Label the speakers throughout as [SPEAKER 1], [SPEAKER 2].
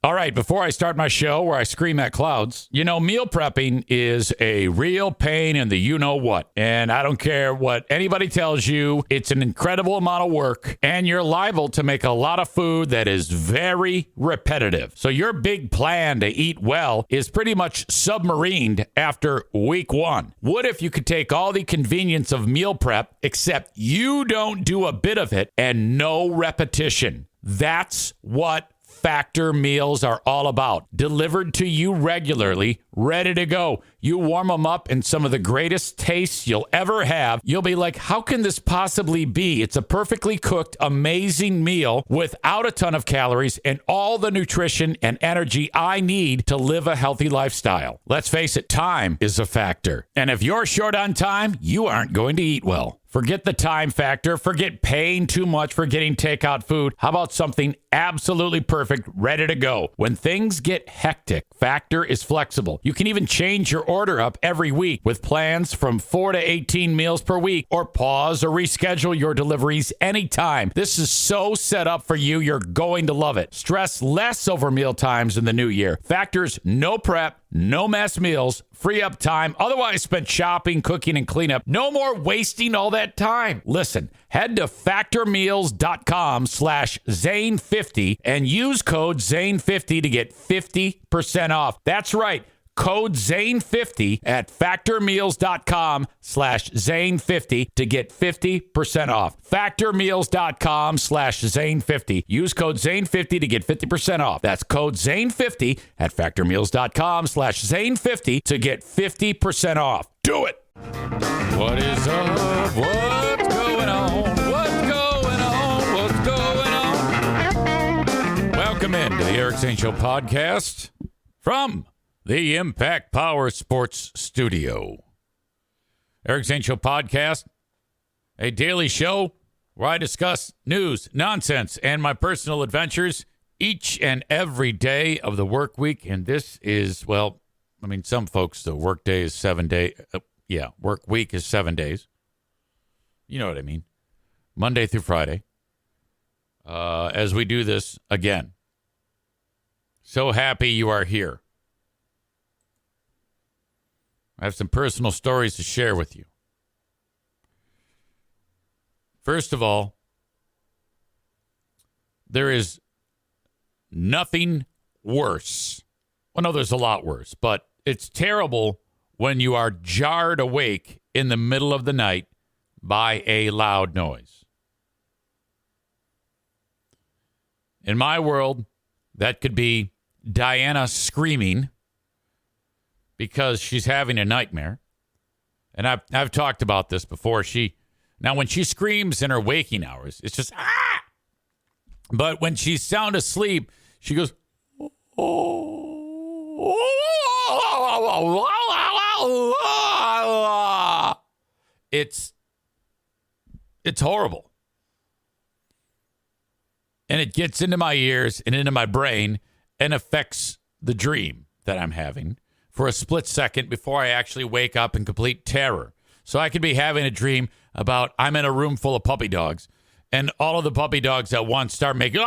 [SPEAKER 1] All right, before I start my show where I scream at clouds, meal prepping is a real pain in the you-know-what. And I don't care what anybody tells you, it's an incredible amount of work, and you're liable to make a lot of food that is very repetitive. So your big plan to eat well is pretty much submarined after week one. What if you could take all the convenience of meal prep, except you don't do a bit of it and no repetition? That's what Factor meals are all about. Delivered to you regularly, ready to go. You warm them up in some of the greatest tastes you'll ever have. You'll be like, how can this possibly be? It's a perfectly cooked, amazing meal without a ton of calories and all the nutrition and energy I need to live a healthy lifestyle. Let's face it, time is a factor. And if you're short on time, you aren't going to eat well. Forget the time factor. Forget paying too much for getting takeout food. How about something absolutely perfect, ready to go? When things get hectic, Factor is flexible. You can even change your order up every week with plans from 4 to 18 meals per week, or pause or reschedule your deliveries anytime. This is so set up for you, you're going to love it. Stress less over meal times in the new year. Factor's no prep, no mess meals, free up time otherwise spent shopping, cooking, and cleanup. No more wasting all that time. Listen, head to factormeals.com/Zane50 and use code Zane50 to get 50% off. That's right. Code Zane50 at factormeals.com/Zane50 to get 50% off. Factormeals.com/Zane50. Use code Zane50 to get 50% off. That's code Zane50 at factormeals.com/Zane50 to get 50% off. Do it. What is up? What's going on? What's going on? What's going on? Welcome into the Eric Zane Show podcast from the Impact Power Sports Studio. Eric Zane Show podcast, a daily show where I discuss news, nonsense, and my personal adventures each and every day of the work week. And this is, some folks, the work day is 7 days. Work week is 7 days. You know what I mean. Monday through Friday. As we do this again. So happy you are here. I have some personal stories to share with you. First of all, there is nothing worse. Well, no, there's a lot worse, but it's terrible when you are jarred awake in the middle of the night by a loud noise. In my world, that could be Diana screaming because she's having a nightmare. And I've talked about this before. Now, when she screams in her waking hours, it's just, ah! But when she's sound asleep, she goes, It's horrible. And it gets into my ears and into my brain and affects the dream that I'm having for a split second before I actually wake up in complete terror. So I could be having a dream about I'm in a room full of puppy dogs, and all of the puppy dogs at once start making...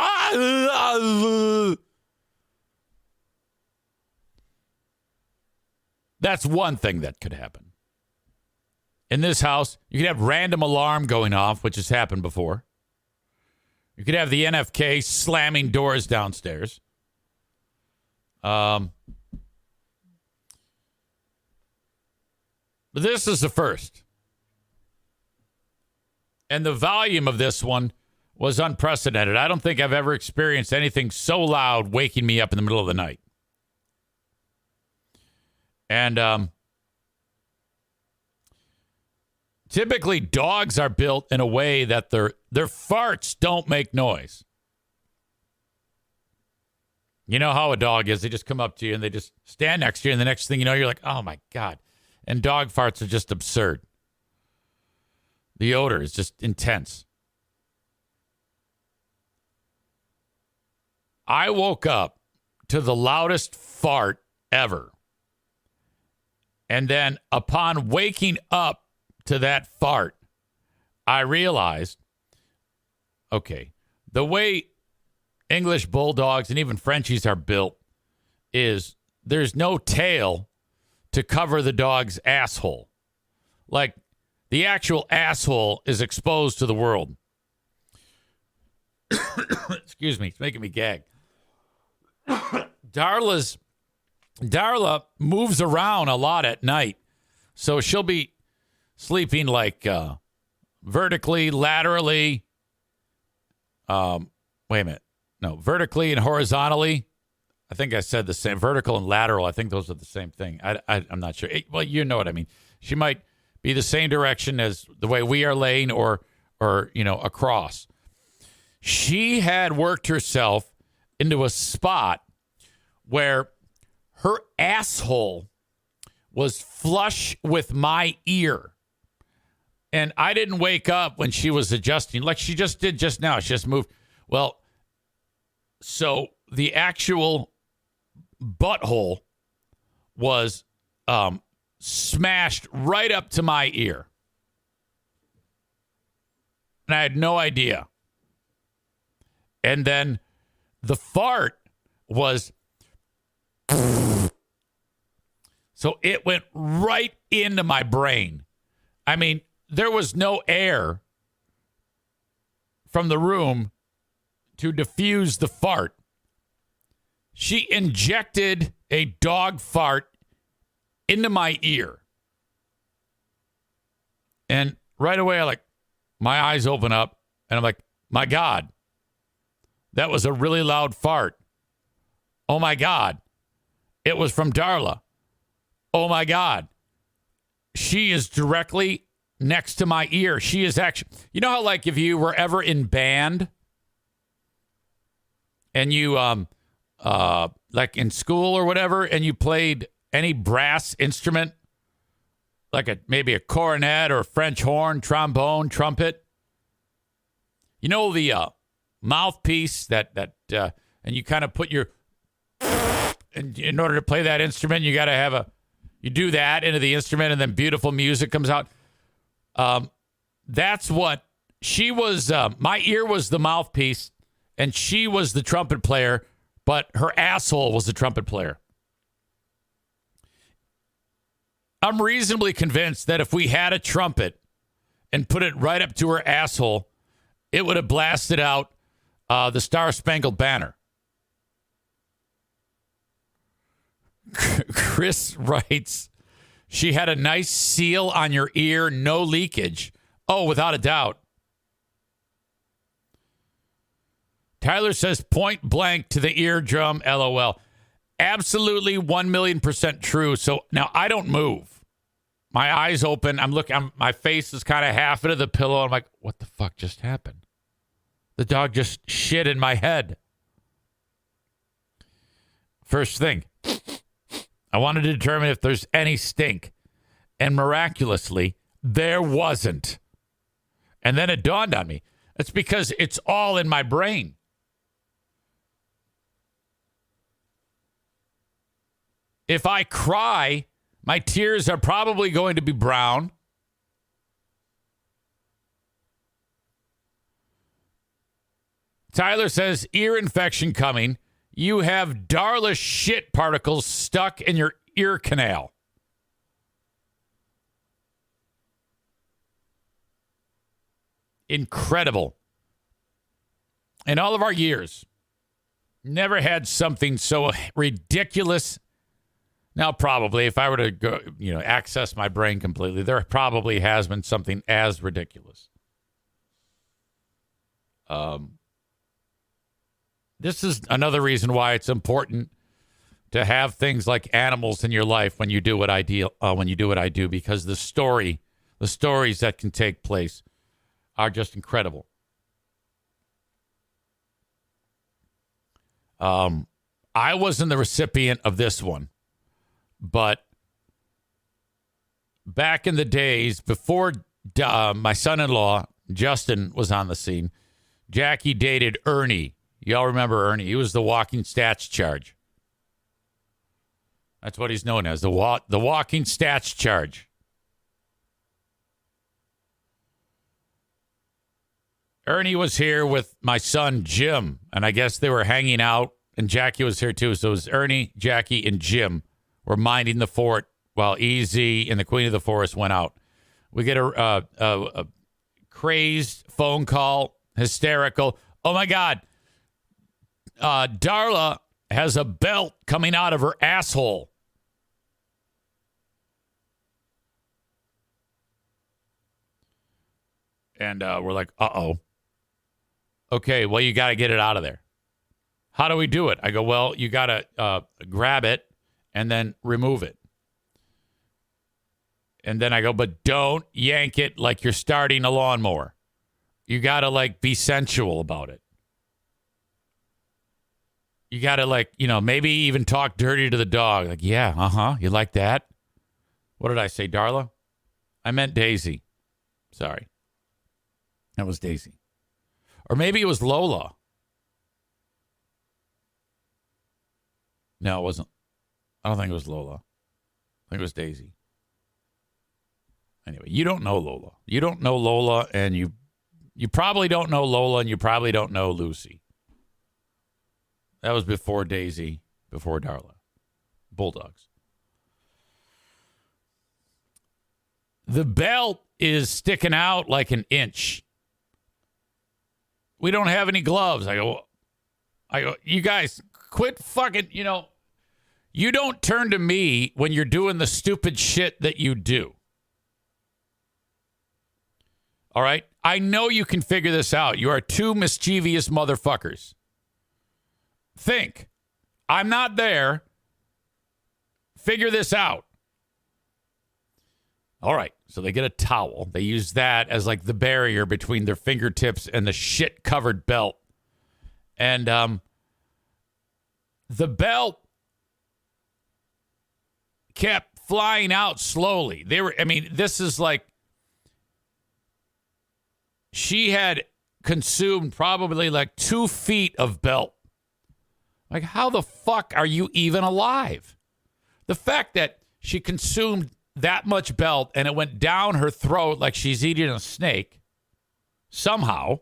[SPEAKER 1] That's one thing that could happen. In this house, you could have random alarm going off, which has happened before. You could have the NFK slamming doors downstairs. But this is the first. And the volume of this one was unprecedented. I don't think I've ever experienced anything so loud waking me up in the middle of the night. And typically dogs are built in a way that their farts don't make noise. You know how a dog is. They just come up to you and they just stand next to you. And the next thing you know, you're like, oh, my God. And dog farts are just absurd. The odor is just intense. I woke up to the loudest fart ever. And then upon waking up to that fart, I realized, okay, the way English bulldogs and even Frenchies are built is there's no tail to cover the dog's asshole. Like, the actual asshole is exposed to the world. Excuse me, it's making me gag. Darla moves around a lot at night, so she'll be sleeping like vertically, laterally. Wait a minute. No, vertically and horizontally. I think I said the same. Vertical and lateral. I think those are the same thing. I'm not sure. Well, you know what I mean. She might be the same direction as the way we are laying, or across. She had worked herself into a spot where her asshole was flush with my ear. And I didn't wake up when she was adjusting like she just did just now. She just moved. Well, so the actual butthole was smashed right up to my ear. And I had no idea. And then the fart was... So it went right into my brain. I mean, there was no air from the room to diffuse the fart. She injected a dog fart into my ear. And right away, my eyes open up and I'm like, my God, that was a really loud fart. Oh my God, it was from Darla. Oh my God, she is directly next to my ear. She is actually, you know how like if you were ever in band and you, like in school or whatever, and you played any brass instrument, like maybe a cornet or a French horn, trombone, trumpet. You know the mouthpiece that and you kind of put your, and in order to play that instrument, you got to have you do that into the instrument, and then beautiful music comes out. That's what she was. My ear was the mouthpiece, and she was the trumpet player, but her asshole was the trumpet player. I'm reasonably convinced that if we had a trumpet and put it right up to her asshole, it would have blasted out the Star-Spangled Banner. Chris writes, she had a nice seal on your ear, no leakage. Oh, without a doubt. Tyler says point blank to the eardrum, LOL. Absolutely 1,000,000% true. So now I don't move. My eyes open. I'm looking. My face is kind of half into the pillow. I'm like, what the fuck just happened? The dog just shit in my head. First thing, I wanted to determine if there's any stink. And miraculously, there wasn't. And then it dawned on me. It's because it's all in my brain. If I cry, my tears are probably going to be brown. Tyler says, ear infection coming. You have Darla shit particles stuck in your ear canal. Incredible. In all of our years, never had something so ridiculous. Now, probably, if I were to go, access my brain completely, there probably has been something as ridiculous. This is another reason why it's important to have things like animals in your life when you do what I do, because the stories that can take place are just incredible. I wasn't the recipient of this one, but back in the days before my son-in-law, Justin, was on the scene, Jackie dated Ernie. Y'all remember Ernie? He was the walking stats charge. That's what he's known as, the walking stats charge. Ernie was here with my son, Jim, and I guess they were hanging out, and Jackie was here too. So it was Ernie, Jackie, and Jim were minding the fort while EZ and the Queen of the Forest went out. We get a crazed phone call, hysterical. Oh, my God. Darla has a belt coming out of her asshole. And we're like, uh-oh. Okay, well, you got to get it out of there. How do we do it? I go, well, you got to grab it and then remove it. And then I go, but don't yank it like you're starting a lawnmower. You got to, like, be sensual about it. You got to, like, maybe even talk dirty to the dog. Like, yeah, you like that? What did I say, Darla? I meant Daisy. Sorry. That was Daisy. Or maybe it was Lola. No, it wasn't. I don't think it was Lola. I think it was Daisy. Anyway, you don't know Lola. You don't know Lola, and you probably don't know Lola, and you probably don't know Lucy. That was before Daisy, before Darla. Bulldogs. The belt is sticking out like an inch. We don't have any gloves. I go, you guys, quit fucking, you don't turn to me when you're doing the stupid shit that you do. All right? I know you can figure this out. You are two mischievous motherfuckers. Think. I'm not there. Figure this out. All right. So they get a towel. They use that as like the barrier between their fingertips and the shit-covered belt. And the belt kept flying out slowly. This is like she had consumed probably like 2 feet of belt. Like, how the fuck are you even alive? The fact that she consumed that much belt and it went down her throat like she's eating a snake somehow,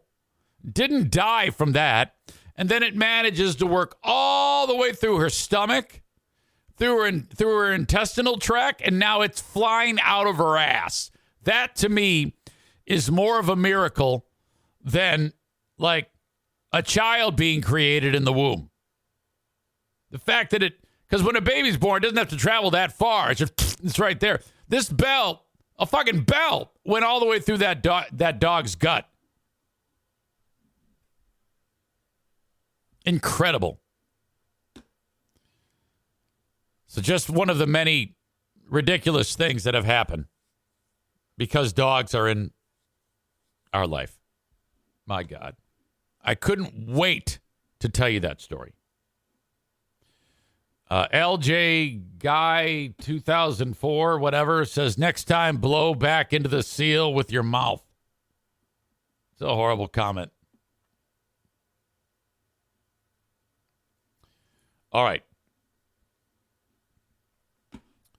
[SPEAKER 1] didn't die from that, and then it manages to work all the way through her stomach, through her intestinal tract, and now it's flying out of her ass. That, to me, is more of a miracle than, like, a child being created in the womb. The fact that because when a baby's born, it doesn't have to travel that far. It's right there. This belt, a fucking belt, went all the way through that dog's gut. Incredible. So just one of the many ridiculous things that have happened because dogs are in our life. My God. I couldn't wait to tell you that story. LJ Guy 2004, whatever, says, next time blow back into the seal with your mouth. It's a horrible comment. All right.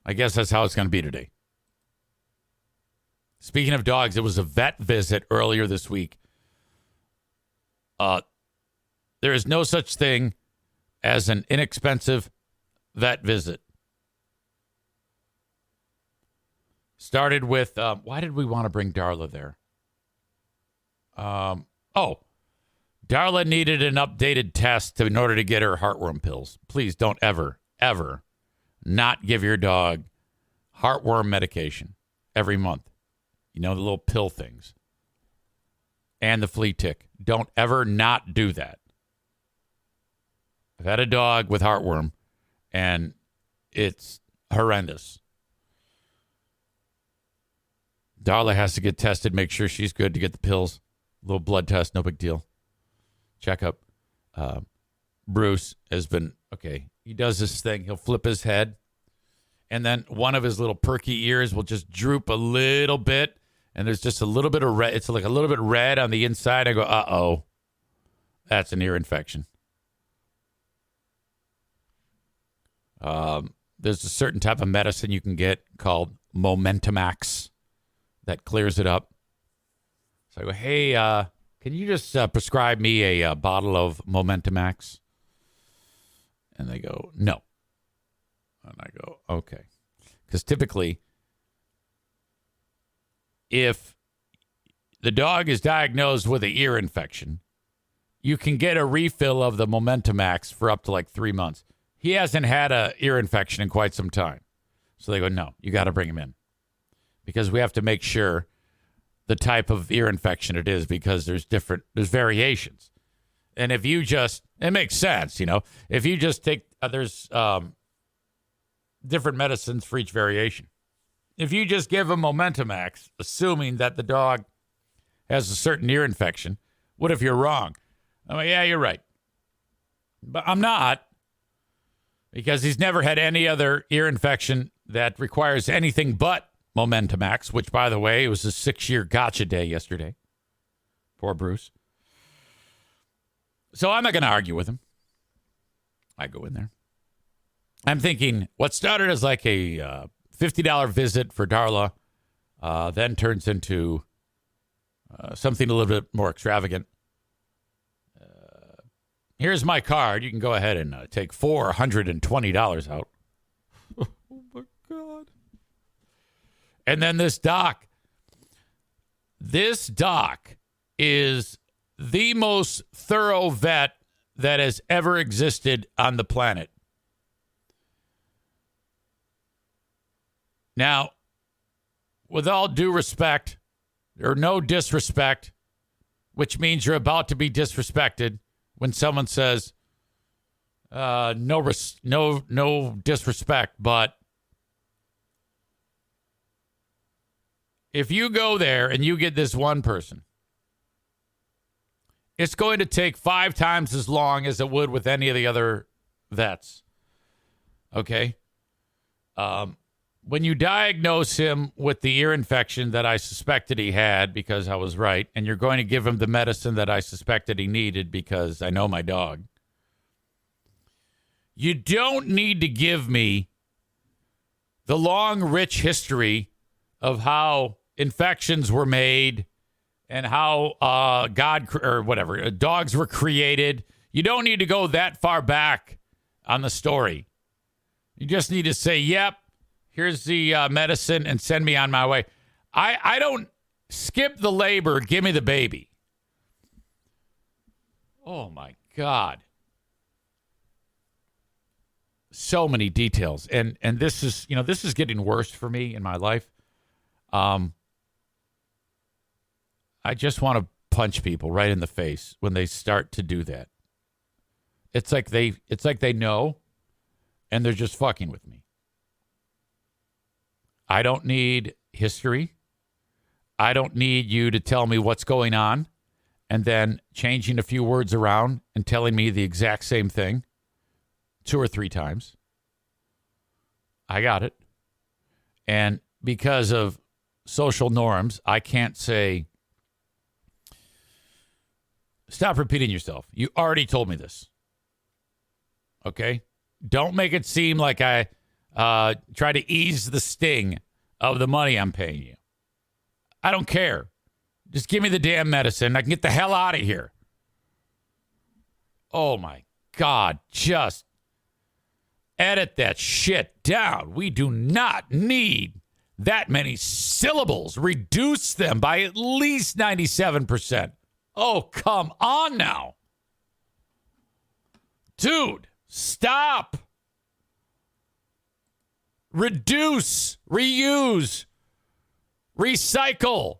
[SPEAKER 1] I guess that's how it's going to be today. Speaking of dogs, it was a vet visit earlier this week. There is no such thing as an inexpensive vet visit. Started with, why did we want to bring Darla there? Darla needed an updated test in order to get her heartworm pills. Please don't ever, ever not give your dog heartworm medication every month. You know, the little pill things. And the flea tick. Don't ever not do that. I've had a dog with heartworm, and it's horrendous. Darla has to get tested, make sure she's good to get the pills. A little blood test, no big deal. Checkup. Bruce has been, okay, he does this thing. He'll flip his head, and then one of his little perky ears will just droop a little bit, and there's just a little bit of red. It's like a little bit red on the inside. I go, uh-oh, that's an ear infection. There's a certain type of medicine you can get called Momentumax that clears it up. So I go, hey, can you just prescribe me a bottle of Momentamax? And they go, no. And I go, okay. Because typically, if the dog is diagnosed with an ear infection, you can get a refill of the Momentamax for up to like 3 months. He hasn't had an ear infection in quite some time. So they go, no, you got to bring him in. Because we have to make sure the type of ear infection it is, because there's variations. And if you just, it makes sense, if you just take, there's different medicines for each variation. If you just give him Momentamax, assuming that the dog has a certain ear infection, what if you're wrong? I'm like, yeah, you're right. But I'm not, because he's never had any other ear infection that requires anything but Momentamax, which, by the way, it was a 6-year gotcha day yesterday. Poor Bruce. So I'm not going to argue with him. I go in there. I'm thinking what started as like a $50 visit for Darla then turns into something a little bit more extravagant. Here's my card. You can go ahead and take $420 out. Oh, my God. And then this doc. This doc is the most thorough vet that has ever existed on the planet. Now, with all due respect, or no disrespect, which means you're about to be disrespected when someone says, no disrespect, but if you go there and you get this one person, it's going to take 5 times as long as it would with any of the other vets. Okay? When you diagnose him with the ear infection that I suspected he had because I was right, and you're going to give him the medicine that I suspected he needed because I know my dog, you don't need to give me the long, rich history of how infections were made and how dogs were created. You don't need to go that far back on the story. You just need to say, yep, here's the medicine and send me on my way. I don't skip the labor. Give me the baby. Oh, my God. So many details. And this is, this is getting worse for me in my life. I just want to punch people right in the face when they start to do that. It's like they know, and they're just fucking with me. I don't need history. I don't need you to tell me what's going on and then changing a few words around and telling me the exact same thing 2 or 3 times. I got it. And because of social norms, I can't say, stop repeating yourself. You already told me this. Okay? Don't make it seem like I try to ease the sting of the money I'm paying you. I don't care. Just give me the damn medicine. I can get the hell out of here. Oh, my God. Just edit that shit down. We do not need that many syllables. Reduce them by at least 97%. Oh, come on now. Dude, stop. Reduce, reuse, recycle.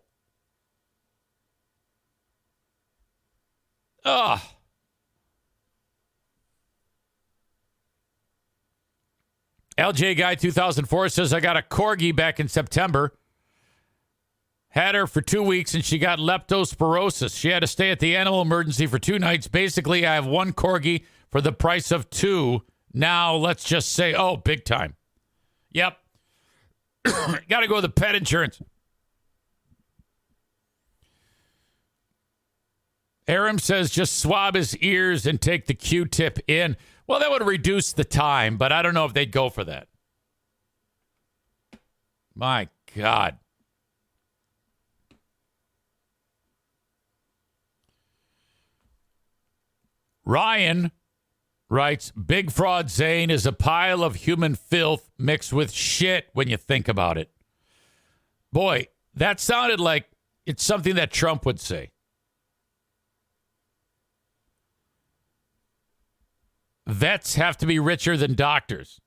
[SPEAKER 1] Ugh. LJ Guy 2004 says, I got a corgi back in September. Had her for 2 weeks and she got leptospirosis. She had to stay at the animal emergency for 2 nights. Basically, I have 1 corgi for the price of 2. Now, let's just say, oh, big time. Yep. Got to go with the pet insurance. Aram says just swab his ears and take the Q-tip in. Well, that would reduce the time, but I don't know if they'd go for that. My God. Ryan writes, Big Fraud Zane is a pile of human filth mixed with shit when you think about it. Boy, that sounded like it's something that Trump would say. Vets have to be richer than doctors.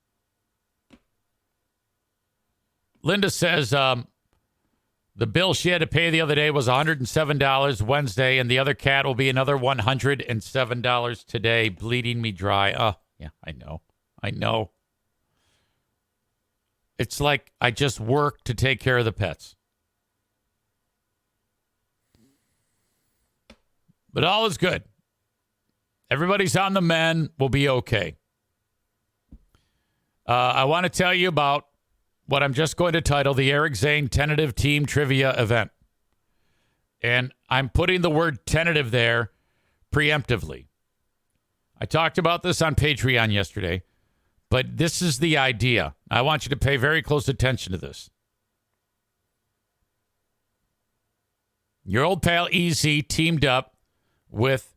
[SPEAKER 1] Linda says the bill she had to pay the other day was $107 Wednesday, and the other cat will be another $107 today, bleeding me dry. Oh, yeah, I know. It's like I just work to take care of the pets. But all is good. Everybody's on the mend. We'll be okay. I want to tell you about what I'm just going to title the Eric Zane Tentative Team Trivia Event. And I'm putting the word tentative there preemptively. I talked about this on Patreon yesterday, but this is the idea. I want you to pay very close attention to this. Your old pal EZ teamed up with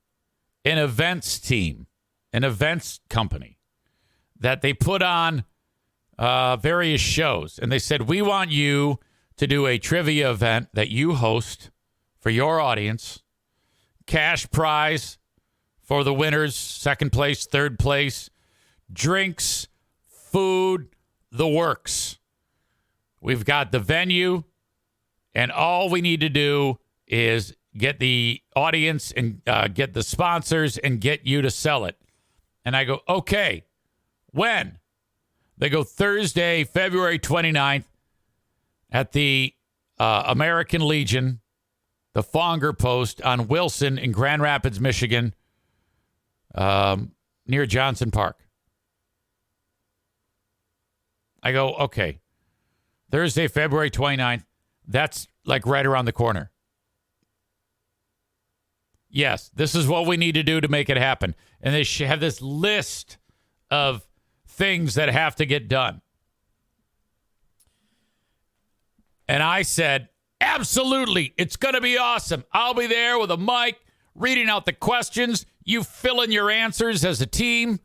[SPEAKER 1] an events team, an events company that they put on various shows. And they said, we want you to do a trivia event that you host for your audience. Cash prize for the winners, second place, third place, drinks, food, the works. We've got the venue, and all we need to do is get the audience and get the sponsors and get you to sell it. And I go, okay, when? They go Thursday, February 29th at the American Legion, the Fonger Post on Wilson in Grand Rapids, Michigan, near Johnson Park. I go, okay, Thursday, February 29th, that's like right around the corner. Yes, this is what we need to do to make it happen. And they have this list of things that have to get done. And I said, absolutely, it's going to be awesome. I'll be there with a mic, reading out the questions. You fill in your answers as a team.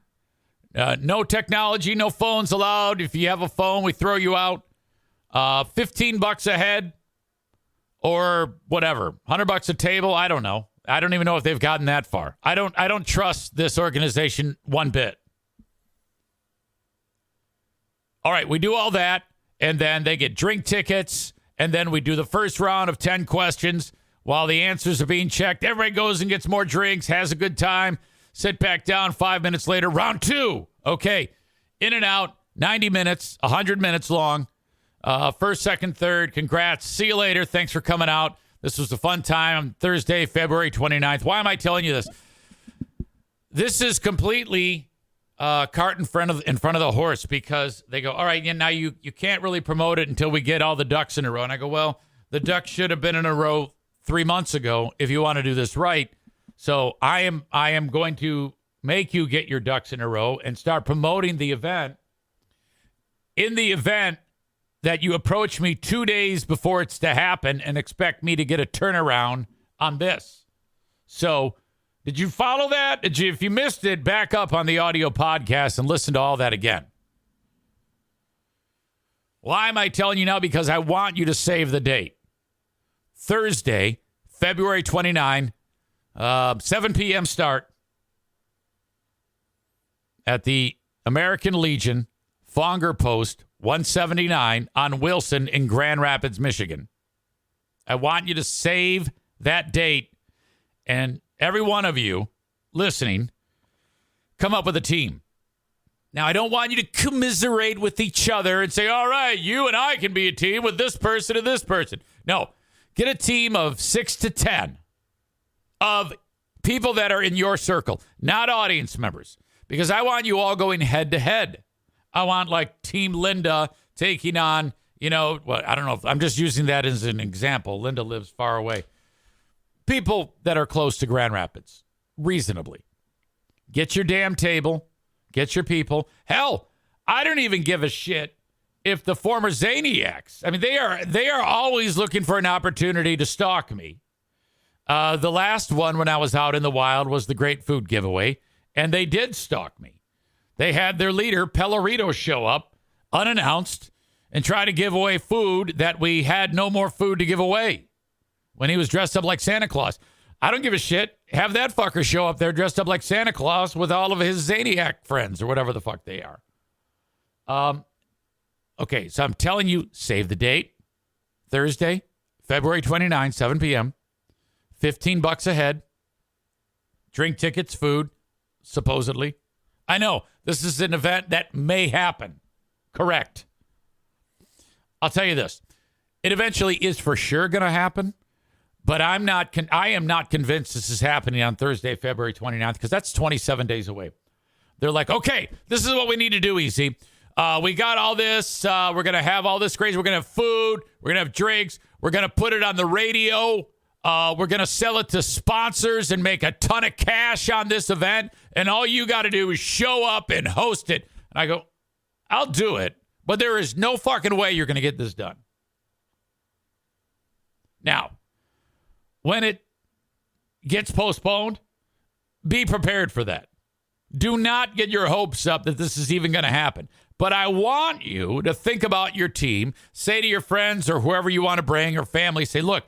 [SPEAKER 1] No technology, no phones allowed. If you have a phone, we throw you out. $15 a head or whatever. $100 a table. I don't know. I don't even know if they've gotten that far. I don't trust this organization one bit. All right, we do all that, and then they get drink tickets, and then we do the first round of 10 questions while the answers are being checked. Everybody goes and gets more drinks, has a good time, sit back down 5 minutes later, round 2. Okay, in and out, 90 minutes, 100 minutes long. First, second, third, congrats. See you later. Thanks for coming out. This was a fun time on Thursday, February 29th. Why am I telling you this? This is completely cart in front of the horse, because they go, all right, yeah, now you can't really promote it until we get all the ducks in a row. And I go, well, the ducks should have been in a row 3 months ago if you want to do this right. So I am going to make you get your ducks in a row and start promoting the event. In the event that you approach me 2 days before it's to happen and expect me to get a turnaround on this. So did you follow that? If you missed it, back up on the audio podcast and listen to all that again. Why am I telling you now? Because I want you to save the date. Thursday, February 29, 7 p.m. start at the American Legion, Fonger Post, 179 on Wilson in Grand Rapids, Michigan. I want you to save that date, and every one of you listening, come up with a team. Now, I don't want you to commiserate with each other and say, all right, you and I can be a team with this person and this person. No, get a team of 6 to 10 of people that are in your circle, not audience members, because I want you all going head to head. I want like Team Linda taking on, I don't know if I'm just using that as an example. Linda lives far away. People that are close to Grand Rapids, reasonably. Get your damn table. Get your people. Hell, I don't even give a shit if the former Zaniacs, I mean, they are always looking for an opportunity to stalk me. The last one when I was out in the wild was the great food giveaway. And they did stalk me. They had their leader, Pellerito, show up unannounced and try to give away food that we had no more food to give away when he was dressed up like Santa Claus. I don't give a shit. Have that fucker show up there dressed up like Santa Claus with all of his Zaniac friends or whatever the fuck they are. Okay, so I'm telling you, save the date. Thursday, February 29, 7 p.m. $15 a head. Drink tickets, food, supposedly. I know, this is an event that may happen. Correct. I'll tell you this. It eventually is for sure going to happen, but I am not convinced this is happening on Thursday, February 29th, because that's 27 days away. They're like, okay, this is what we need to do, Easy. We got all this. We're going to have all this crazy. We're going to have food. We're going to have drinks. We're going to put it on the radio. We're going to sell it to sponsors and make a ton of cash on this event. And all you got to do is show up and host it. And I go, I'll do it. But there is no fucking way you're going to get this done. Now, when it gets postponed, be prepared for that. Do not get your hopes up that this is even going to happen. But I want you to think about your team. Say to your friends or whoever you want to bring or family, say, look,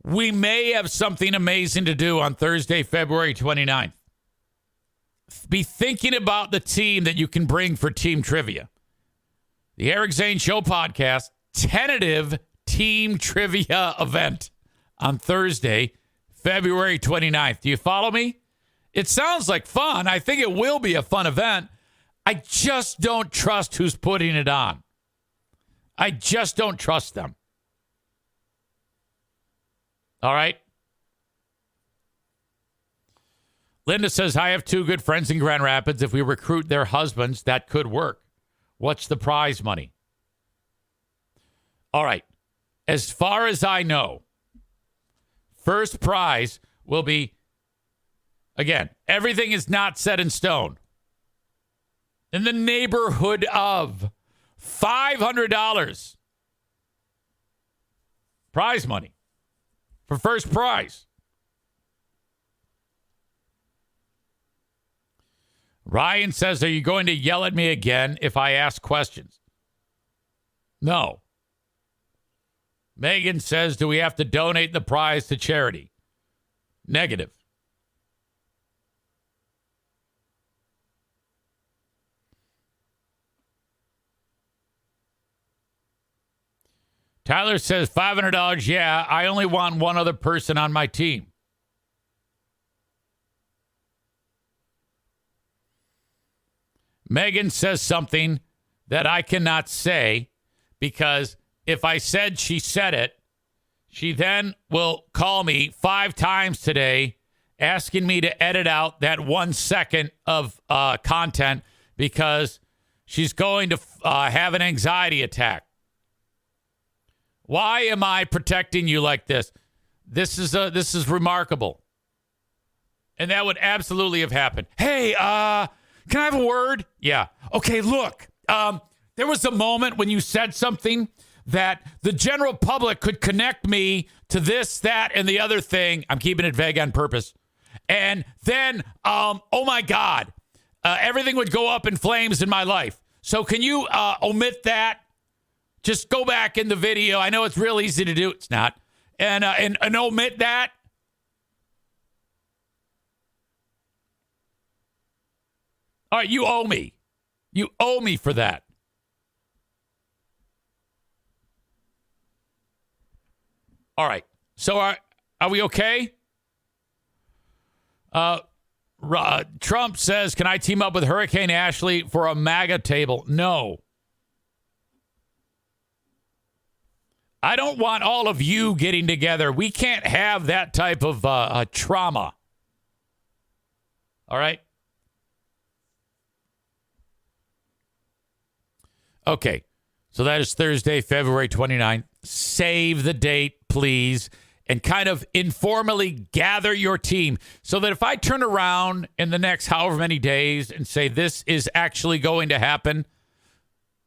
[SPEAKER 1] we may have something amazing to do on Thursday, February 29th. Be thinking about the team that you can bring for team trivia. The Eric Zane Show podcast, tentative team trivia event on Thursday, February 29th. Do you follow me? It sounds like fun. I think it will be a fun event. I just don't trust who's putting it on. I just don't trust them. All right? Linda says, I have two good friends in Grand Rapids. If we recruit their husbands, that could work. What's the prize money? All right. As far as I know, first prize will be, again, everything is not set in stone, in the neighborhood of $500 prize money for first prize. Ryan says, are you going to yell at me again if I ask questions? No. Megan says, do we have to donate the prize to charity? Negative. Tyler says, $500, yeah, I only want one other person on my team. Megan says something that I cannot say because if I said she said it, she then will call me 5 times today asking me to edit out that 1 second of content because she's going to have an anxiety attack. Why am I protecting you like this? This is remarkable. And that would absolutely have happened. Hey, can I have a word? Yeah. Okay, look. There was a moment when you said something that the general public could connect me to this, that, and the other thing. I'm keeping it vague on purpose. And then, oh my God, everything would go up in flames in my life. So can you omit that? Just go back in the video. I know it's real easy to do. It's not. And omit that. All right, you owe me. You owe me for that. All right. So are we okay? Trump says, can I team up with Hurricane Ashley for a MAGA table? No. I don't want all of you getting together. We can't have that type of trauma. All right? Okay. So that is Thursday, February 29th. Save the date, please, and kind of informally gather your team so that if I turn around in the next however many days and say this is actually going to happen,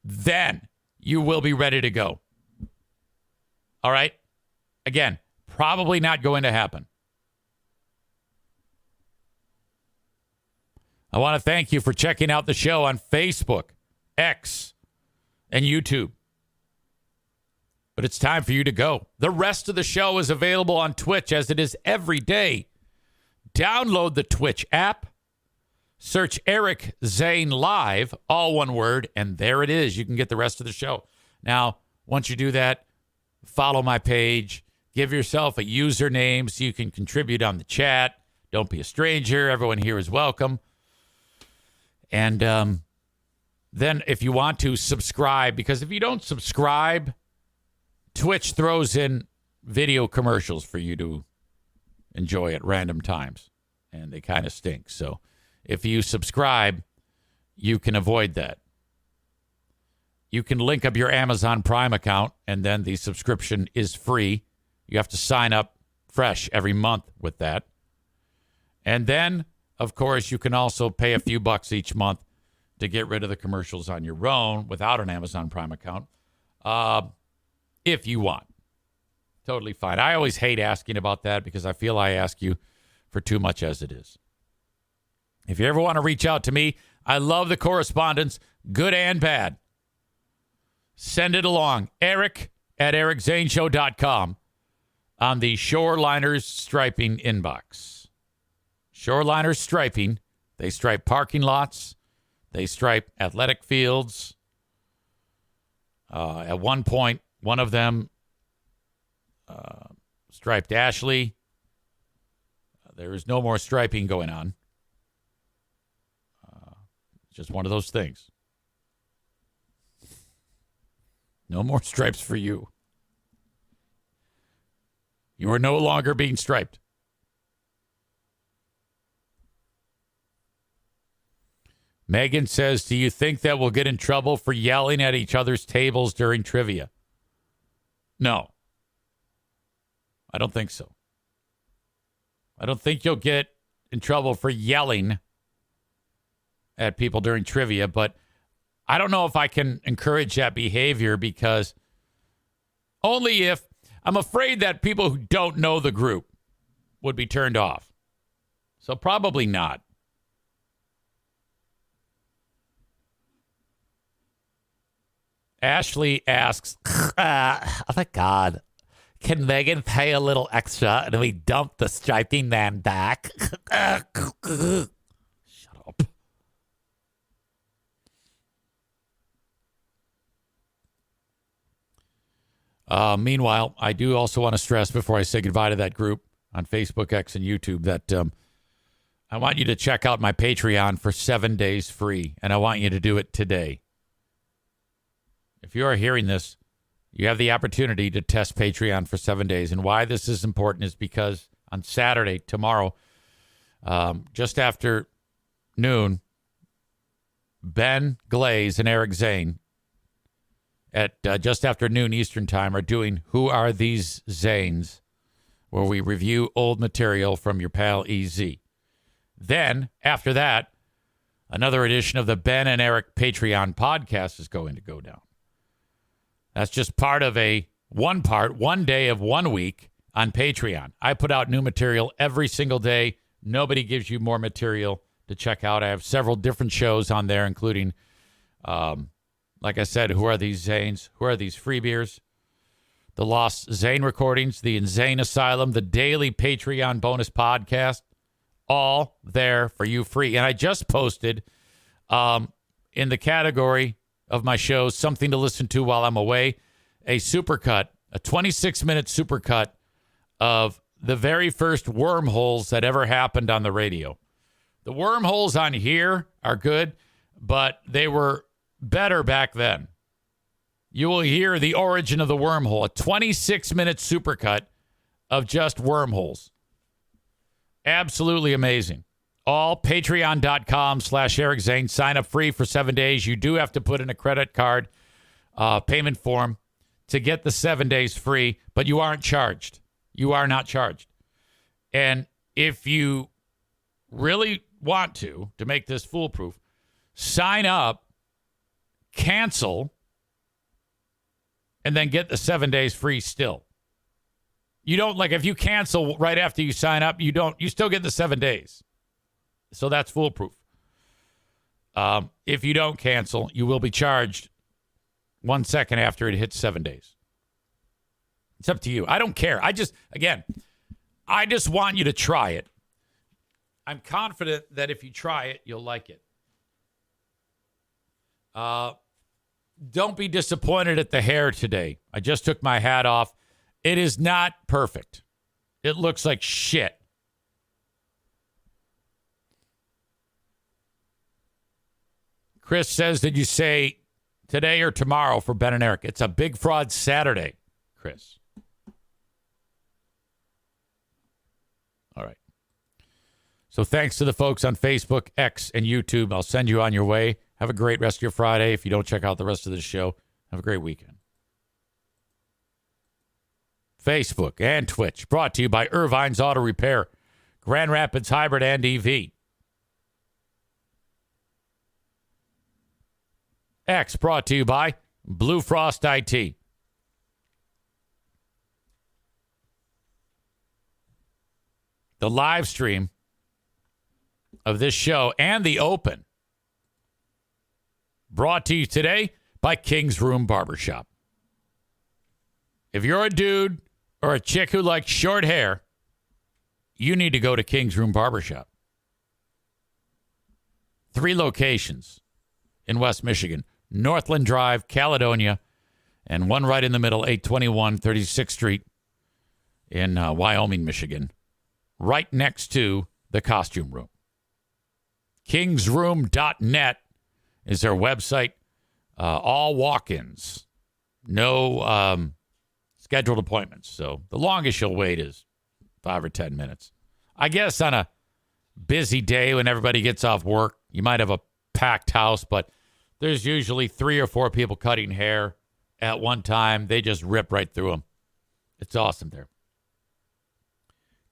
[SPEAKER 1] then you will be ready to go. All right? Again, probably not going to happen. I want to thank you for checking out the show on Facebook, X, and YouTube. But it's time for you to go. The rest of the show is available on Twitch as it is every day. Download the Twitch app. Search Eric Zane Live, all one word, and there it is. You can get the rest of the show. Now, once you do that, follow my page. Give yourself a username so you can contribute on the chat. Don't be a stranger. Everyone here is welcome. And then if you want to subscribe, because if you don't subscribe, Twitch throws in video commercials for you to enjoy at random times, and they kind of stink. So if you subscribe, you can avoid that. You can link up your Amazon Prime account, and then the subscription is free. You have to sign up fresh every month with that. And then, of course, you can also pay a few bucks each month to get rid of the commercials on your own without an Amazon Prime account, if you want. Totally fine. I always hate asking about that because I feel I ask you for too much as it is. If you ever want to reach out to me, I love the correspondence, good and bad. Send it along. Eric@ericzaneshow.com on the Shoreliners Striping inbox. Shoreliners Striping, they stripe parking lots. They stripe athletic fields. At one point, one of them striped Ashley. There is no more striping going on. Just one of those things. No more stripes for you. You are no longer being striped. Megan says, do you think that we'll get in trouble for yelling at each other's tables during trivia? No. I don't think so. I don't think you'll get in trouble for yelling at people during trivia, but I don't know if I can encourage that behavior because only if I'm afraid that people who don't know the group would be turned off. So probably not. Ashley asks, oh my God, can Megan pay a little extra and we dump the striping man back? Shut up. Meanwhile, I do also want to stress before I say goodbye to that group on Facebook, X, and YouTube that I want you to check out my Patreon for 7 days free, and I want you to do it today. If you are hearing this, you have the opportunity to test Patreon for 7 days. And why this is important is because on Saturday, tomorrow, just after noon, Ben Glaze and Eric Zane at just after noon Eastern time are doing Who Are These Zanes, where we review old material from your pal EZ. Then, after that, another edition of the Ben and Eric Patreon podcast is going to go down. That's just part of one day of 1 week on Patreon. I put out new material every single day. Nobody gives you more material to check out. I have several different shows on there, including, like I said, Who Are These Zanes? Who Are These Free Beers? The Lost Zane Recordings, the Insane Asylum, the daily Patreon bonus podcast, all there for you free. And I just posted in the category of my shows, something to listen to while I'm away, a supercut, a 26-minute supercut of the very first wormholes that ever happened on the radio. The wormholes on here are good, but they were better back then. You will hear the origin of the wormhole, a 26-minute supercut of just wormholes. Absolutely amazing. All patreon.com/Eric Zane. Sign up free for 7 days. You do have to put in a credit card payment form to get the 7 days free, but you aren't charged. You are not charged. And if you really want to make this foolproof, sign up, cancel, and then get the 7 days free still. You don't, like, if you cancel right after you sign up, you still get the 7 days. So that's foolproof. If you don't cancel, you will be charged 1 second after it hits 7 days. It's up to you. I don't care. I just want you to try it. I'm confident that if you try it, you'll like it. Don't be disappointed at the hair today. I just took my hat off. It is not perfect. It looks like shit. Chris says, did you say today or tomorrow for Ben and Eric? It's a Big Fraud Saturday, Chris. All right. So thanks to the folks on Facebook, X, and YouTube. I'll send you on your way. Have a great rest of your Friday. If you don't check out the rest of the show, have a great weekend. Facebook and Twitch, brought to you by Irvine's Auto Repair, Grand Rapids Hybrid and EV. X, brought to you by Blue Frost IT. The live stream of this show and the open, brought to you today by King's Room Barbershop. If you're a dude or a chick who likes short hair, you need to go to King's Room Barbershop. 3 locations in West Michigan. Northland Drive, Caledonia, and one right in the middle, 821 36th Street in Wyoming, Michigan, right next to the costume room. Kingsroom.net is their website. All walk-ins. No scheduled appointments. So the longest you'll wait is 5 or 10 minutes. I guess on a busy day when everybody gets off work, you might have a packed house, but there's usually 3 or 4 people cutting hair at one time. They just rip right through them. It's awesome there.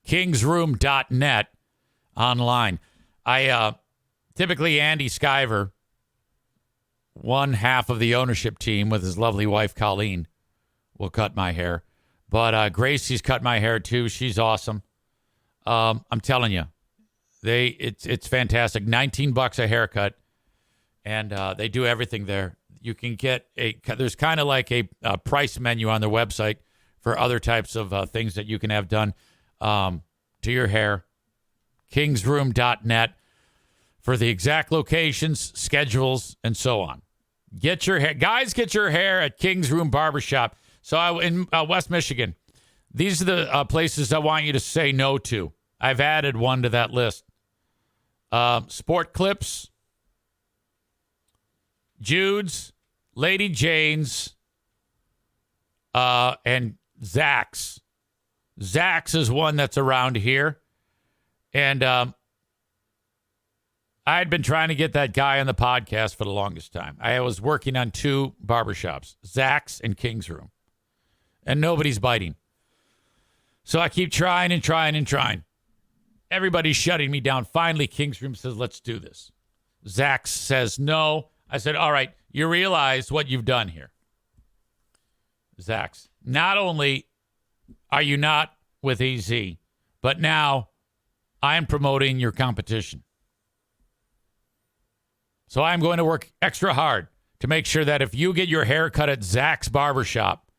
[SPEAKER 1] Kingsroom.net online. Typically Andy Skyver, one half of the ownership team with his lovely wife Colleen, will cut my hair. But Gracie's cut my hair too. She's awesome. I'm telling you, it's fantastic. $19 a haircut. And they do everything there. You can get there's kind of like a price menu on their website for other types of things that you can have done to your hair. Kingsroom.net for the exact locations, schedules, and so on. Get your hair, guys, get your hair at King's Room Barbershop. So in West Michigan, these are the places I want you to say no to. I've added one to that list. Sport Clips, Jude's, Lady Jane's, and Zach's. Zach's is one that's around here. And I had been trying to get that guy on the podcast for the longest time. I was working on 2 barbershops, Zach's and King's Room. And nobody's biting. So I keep trying and trying and trying. Everybody's shutting me down. Finally, King's Room says, let's do this. Zach's says no. I said, all right, you realize what you've done here. Zach's, not only are you not with EZ, but now I'm promoting your competition. So I'm going to work extra hard to make sure that if you get your hair cut at Zach's Barbershop,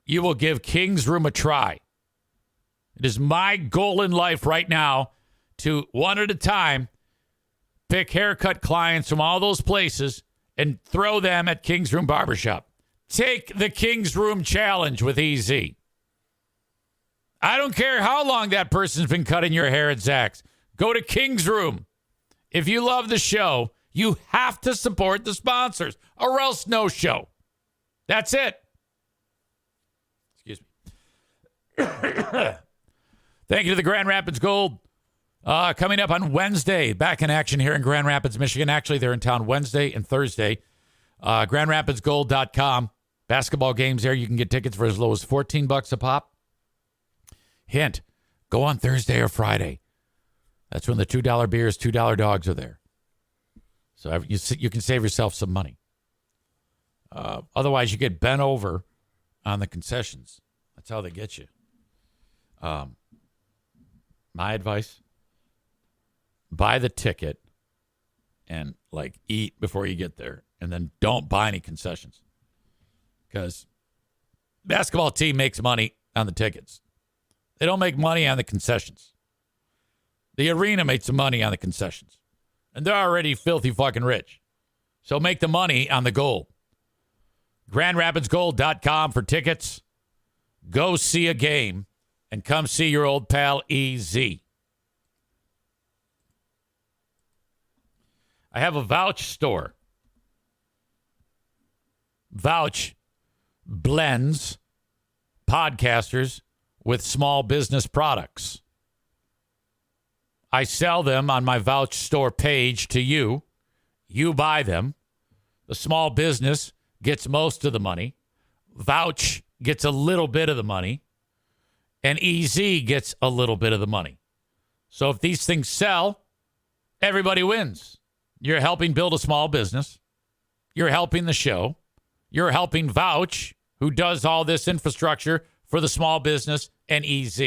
[SPEAKER 1] you will give King's Room a try. It is my goal in life right now to, one at a time, pick haircut clients from all those places and throw them at King's Room Barbershop. Take the King's Room Challenge with EZ. I don't care how long that person's been cutting your hair at Zach's. Go to King's Room. If you love the show, you have to support the sponsors, or else no show. That's it. Excuse me. Thank you to the Grand Rapids Gold. Coming up on Wednesday, back in action here in Grand Rapids, Michigan. Actually, they're in town Wednesday and Thursday. GrandRapidsGold.com. Basketball games there. You can get tickets for as low as $14 a pop. Hint, go on Thursday or Friday. That's when the $2 beers, $2 dogs are there. So you can save yourself some money. Otherwise, you get bent over on the concessions. That's how they get you. My advice, buy the ticket and like eat before you get there. And then don't buy any concessions. Because basketball team makes money on the tickets. They don't make money on the concessions. The arena makes some money on the concessions. And they're already filthy fucking rich. So make the money on the gold. GrandRapidsGold.com for tickets. Go see a game and come see your old pal EZ. I have a Vouch store. Vouch blends podcasters with small business products. I sell them on my Vouch store page to you. You buy them. The small business gets most of the money. Vouch gets a little bit of the money. And EZ gets a little bit of the money. So if these things sell, everybody wins. You're helping build a small business. You're helping the show. You're helping Vouch, who does all this infrastructure for the small business, and EZ.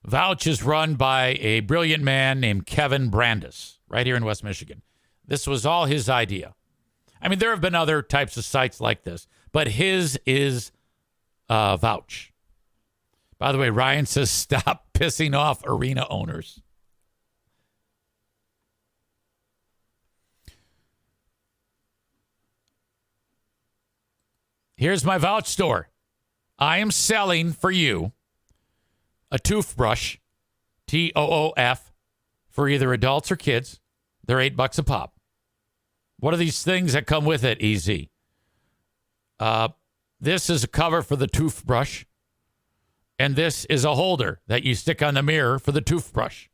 [SPEAKER 1] Vouch is run by a brilliant man named Kevin Brandis, right here in West Michigan. This was all his idea. I mean, there have been other types of sites like this, but his is Vouch. By the way, Ryan says, stop pissing off arena owners. Here's my Vouch store. I am selling for you a toothbrush, TOOF, for either adults or kids. They're $8 a pop. What are these things that come with it, EZ? This is a cover for the toothbrush, and this is a holder that you stick on the mirror for the toothbrush.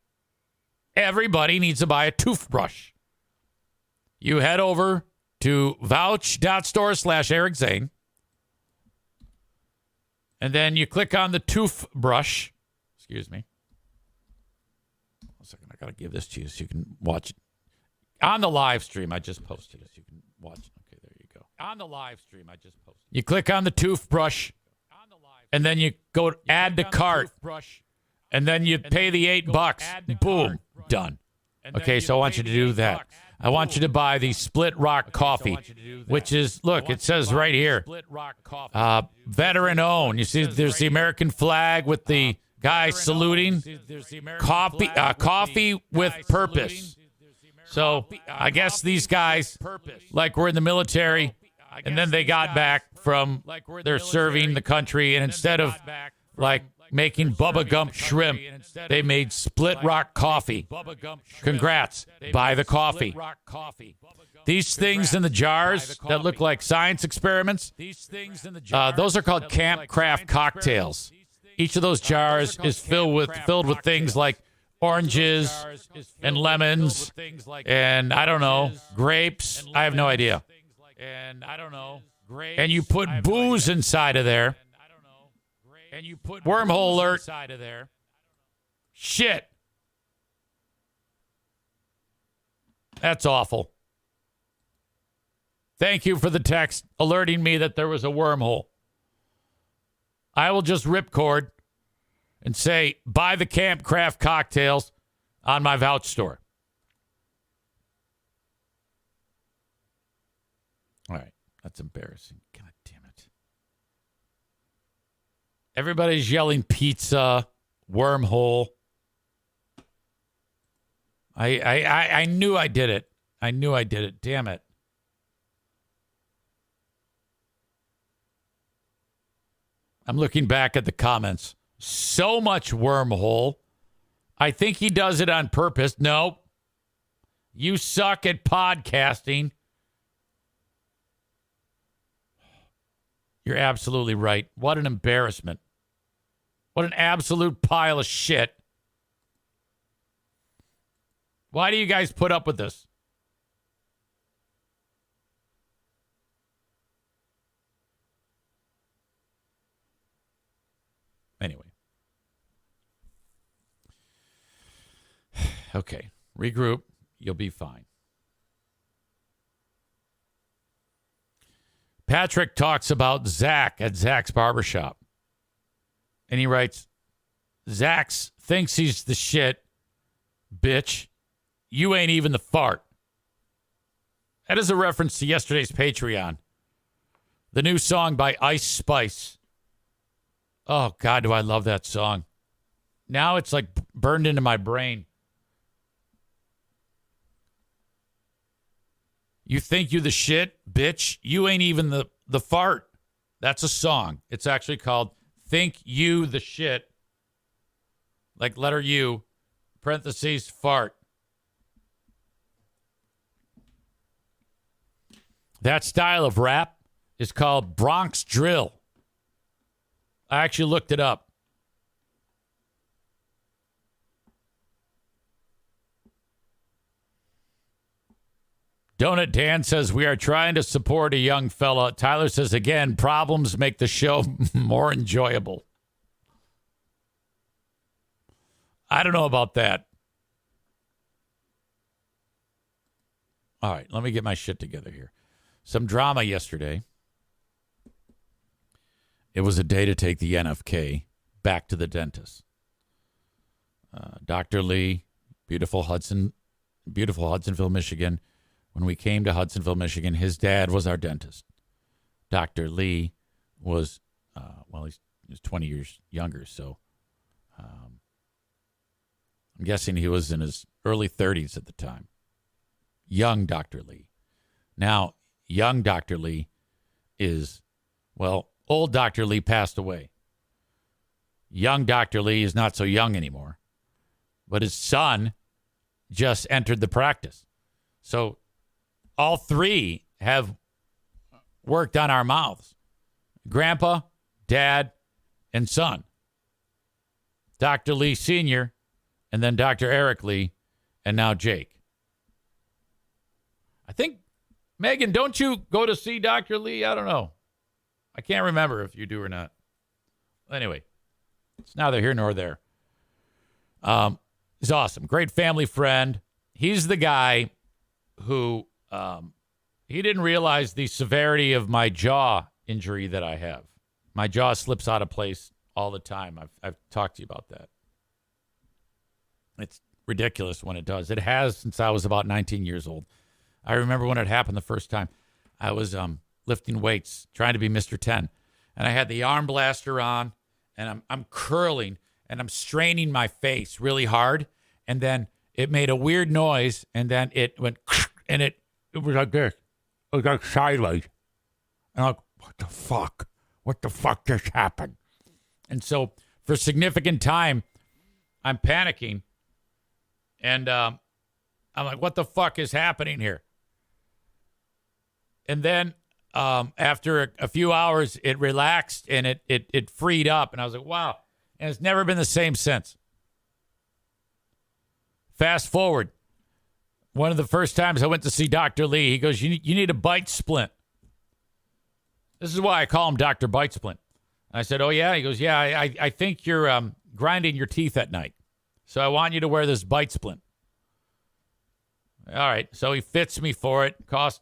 [SPEAKER 1] Everybody needs to buy a toothbrush. You head over to vouch.store/Eric Zane. And then you click on the toothbrush. Excuse me. 1 second. I got to give this to you so you can watch it. On the live stream, I just posted it. So you can watch it. Okay, there you go. On the live stream, I just posted it. You click on the toothbrush. And then you go add to cart. And then you pay the $8. Boom. Done. Okay, so I want you to do that. I want you to buy the Split Rock Coffee, which is, look, it says right here, veteran owned. You see, there's the American flag with the guy saluting. Coffee with purpose. So I guess these guys, like, were in the military, and then they got back from their serving the country, and instead of, like, making Bubba Gump shrimp, they made Split Rock Coffee. Congrats. Buy the coffee. These things in the jars that look like science experiments, those are called Camp Craft cocktails. Each of those jars is filled with things like oranges and lemons and, I don't know, grapes. I have no idea. And you put booze inside of there. And you put wormhole alert inside of there. Shit. That's awful. Thank you for the text alerting me that there was a wormhole. I will just ripcord and say, buy the Camp Craft cocktails on my Vouch store. All right. That's embarrassing. God damn it. Everybody's yelling pizza, wormhole. I knew I did it. I knew I did it. Damn it. I'm looking back at the comments. So much wormhole. I think he does it on purpose. Nope. You suck at podcasting. You're absolutely right. What an embarrassment. What an absolute pile of shit. Why do you guys put up with this? Anyway. Okay. Regroup. You'll be fine. Patrick talks about Zach at Zach's barbershop. And he writes, Zach thinks he's the shit, bitch. You Ain't Even the Fart. That is a reference to yesterday's Patreon. The new song by Ice Spice. Oh, God, do I love that song. Now it's like burned into my brain. You think you the shit, bitch? You ain't even the fart. That's a song. It's actually called Think You the Shit. Like letter U, parentheses, fart. That style of rap is called Bronx Drill. I actually looked it up. Donut Dan says, we are trying to support a young fella. Tyler says, again, problems make the show more enjoyable. I don't know about that. All right, let me get my shit together here. Some drama yesterday. It was a day to take the NFK back to the dentist. Dr. Lee, beautiful Hudsonville, Michigan. When we came to Hudsonville, Michigan, his dad was our dentist. Dr. Lee was, he's 20 years younger, so I'm guessing he was in his early 30s at the time. Young Dr. Lee. Now, young Dr. Lee is, old Dr. Lee passed away. Young Dr. Lee is not so young anymore, but his son just entered the practice. So all three have worked on our mouths. Grandpa, Dad, and son. Dr. Lee Sr., and then Dr. Eric Lee, and now Jake. I think, Megan, don't you go to see Dr. Lee? I don't know. I can't remember if you do or not. Anyway, it's neither here nor there. He's awesome. Great family friend. He's the guy who... he didn't realize the severity of my jaw injury that I have. My jaw slips out of place all the time. I've talked to you about that. It's ridiculous when it does. It has since I was about 19 years old. I remember when it happened the first time. I was lifting weights, trying to be Mr. 10, and I had the arm blaster on, and I'm curling, and I'm straining my face really hard, and then it made a weird noise, and then it went, and it was like this. It was like sideways. And I'm like, what the fuck? What the fuck just happened? And so for a significant time, I'm panicking. And I'm like, what the fuck is happening here? And then after a few hours, it relaxed and it freed up. And I was like, wow. And it's never been the same since. Fast forward. One of the first times I went to see Dr. Lee, he goes, you need a bite splint. This is why I call him Dr. Bite Splint. And I said, oh, yeah? He goes, yeah, I think you're grinding your teeth at night. So I want you to wear this bite splint. All right. So he fits me for it. Cost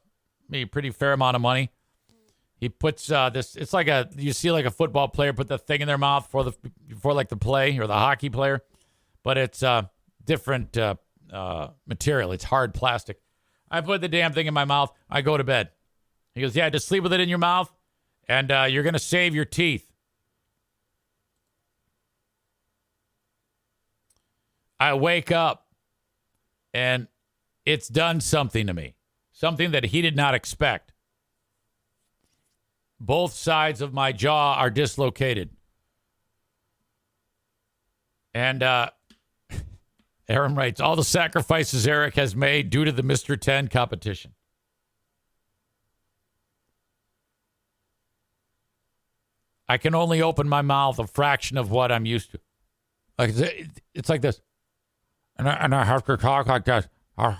[SPEAKER 1] me a pretty fair amount of money. He puts this, it's like you see like a football player put the thing in their mouth before like the play or the hockey player. But it's different material. It's hard plastic. I put the damn thing in my mouth. I go to bed. He goes, yeah, just sleep with it in your mouth, and you're going to save your teeth. I wake up, and it's done something to me, something that he did not expect. Both sides of my jaw are dislocated. And Aaron writes, all the sacrifices Eric has made due to the Mr. 10 competition. I can only open my mouth a fraction of what I'm used to. Like it's like this. And I have to talk like this. I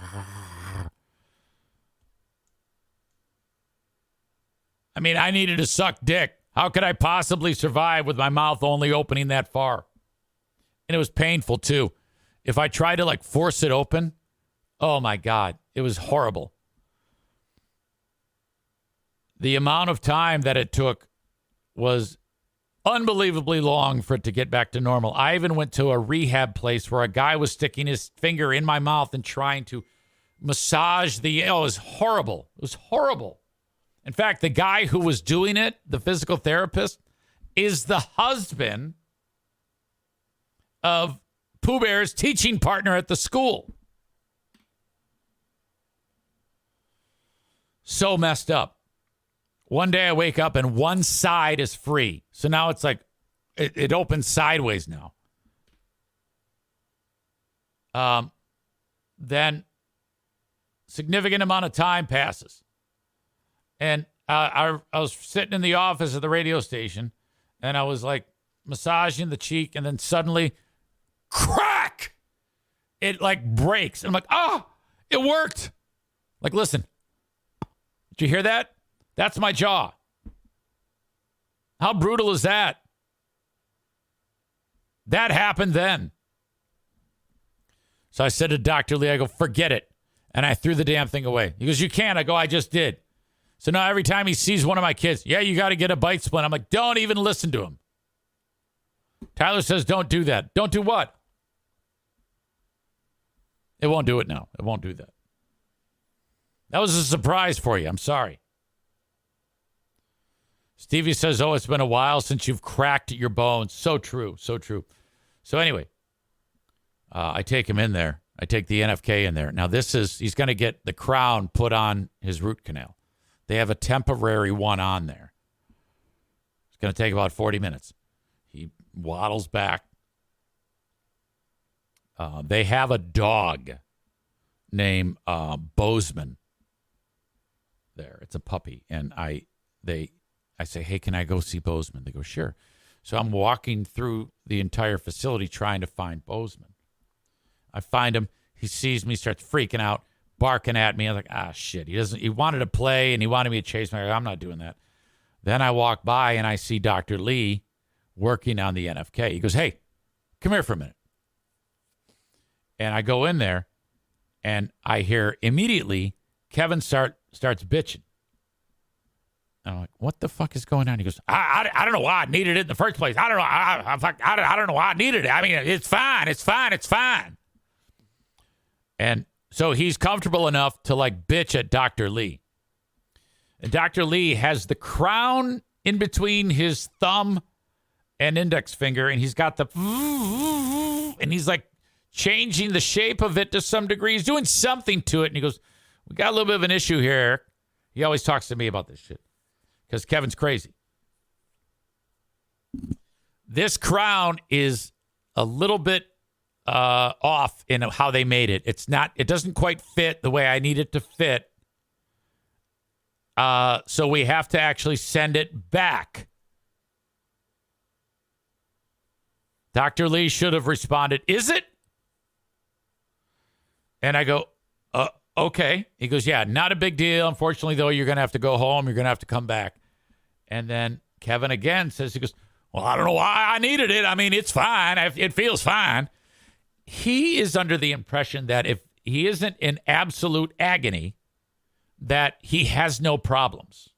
[SPEAKER 1] mean, I needed to suck dick. How could I possibly survive with my mouth only opening that far? And it was painful, too. If I tried to, like, force it open, oh, my God, it was horrible. The amount of time that it took was unbelievably long for it to get back to normal. I even went to a rehab place where a guy was sticking his finger in my mouth and trying to massage the... Oh, it was horrible. It was horrible. In fact, the guy who was doing it, the physical therapist, is the husband of Pooh Bear's teaching partner at the school. So messed up. One day I wake up and one side is free. So now it's like it opens sideways now. Then significant amount of time passes. And I was sitting in the office at the radio station, and I was like massaging the cheek, and then suddenly, crack! It like breaks. And I'm like, oh, it worked. Like, listen, did you hear that? That's my jaw. How brutal is that? That happened then. So I said to Dr. Lee, I go, forget it. And I threw the damn thing away. He goes, you can't. I go, I just did. So now every time he sees one of my kids, yeah, you got to get a bite splint. I'm like, don't even listen to him. Tyler says, don't do that. Don't do what? It won't do it now. It won't do that. That was a surprise for you. I'm sorry. Stevie says, oh, it's been a while since you've cracked your bones. So true. So true. So anyway, I take him in there. I take the NFK in there. Now he's going to get the crown put on his root canal. They have a temporary one on there. It's going to take about 40 minutes. He waddles back. They have a dog named Bozeman there. It's a puppy. And I say, hey, can I go see Bozeman? They go, sure. So I'm walking through the entire facility trying to find Bozeman. I find him. He sees me, starts freaking out, barking at me. I'm like, shit. He wanted to play and he wanted me to chase me. I'm not doing that. Then I walk by and I see Dr. Lee working on the NFK. He goes, hey, come here for a minute. And I go in there and I hear immediately Kevin starts bitching. And I'm like, what the fuck is going on? He goes, I don't know why I needed it in the first place. I don't know. I don't know why I needed it. I mean, it's fine. It's fine. It's fine. And so he's comfortable enough to like bitch at Dr. Lee. And Dr. Lee has the crown in between his thumb and index finger. And he's got and he's like changing the shape of it to some degree. He's doing something to it. And he goes, we got a little bit of an issue here, Eric. He always talks to me about this shit because Kevin's crazy. This crown is a little bit off in how they made it. It doesn't quite fit the way I need it to fit. So we have to actually send it back. Dr. Lee should have responded, is it? And I go, okay. He goes, yeah, not a big deal. Unfortunately, though, you're going to have to go home. You're going to have to come back. And then Kevin again says, he goes, well, I don't know why I needed it. I mean, it's fine. It feels fine. He is under the impression that if he isn't in absolute agony, that he has no problems.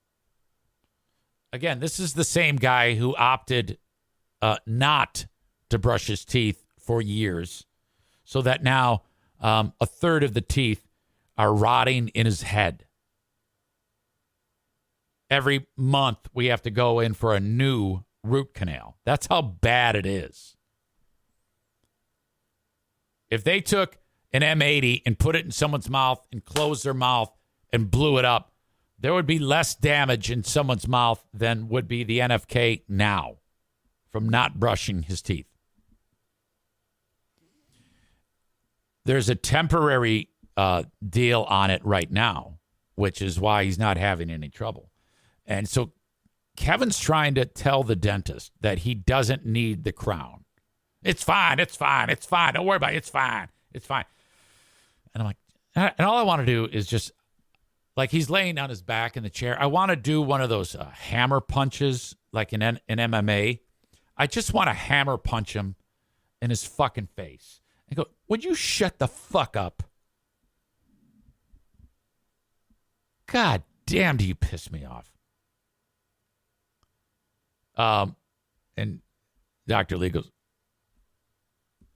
[SPEAKER 1] Again, this is the same guy who opted not to brush his teeth for years, so that now a third of the teeth are rotting in his head. Every month we have to go in for a new root canal. That's how bad it is. If they took an M80 and put it in someone's mouth and closed their mouth and blew it up, there would be less damage in someone's mouth than would be the NFK now from not brushing his teeth. There's a temporary deal on it right now, which is why he's not having any trouble. And so Kevin's trying to tell the dentist that he doesn't need the crown. It's fine. It's fine. It's fine. Don't worry about it. It's fine. It's fine. And I'm like, and all I want to do is just, like, he's laying on his back in the chair. I want to do one of those hammer punches, like in MMA. I just want to hammer punch him in his fucking face. I go, would you shut the fuck up? God damn, do you piss me off? And Dr. Lee goes,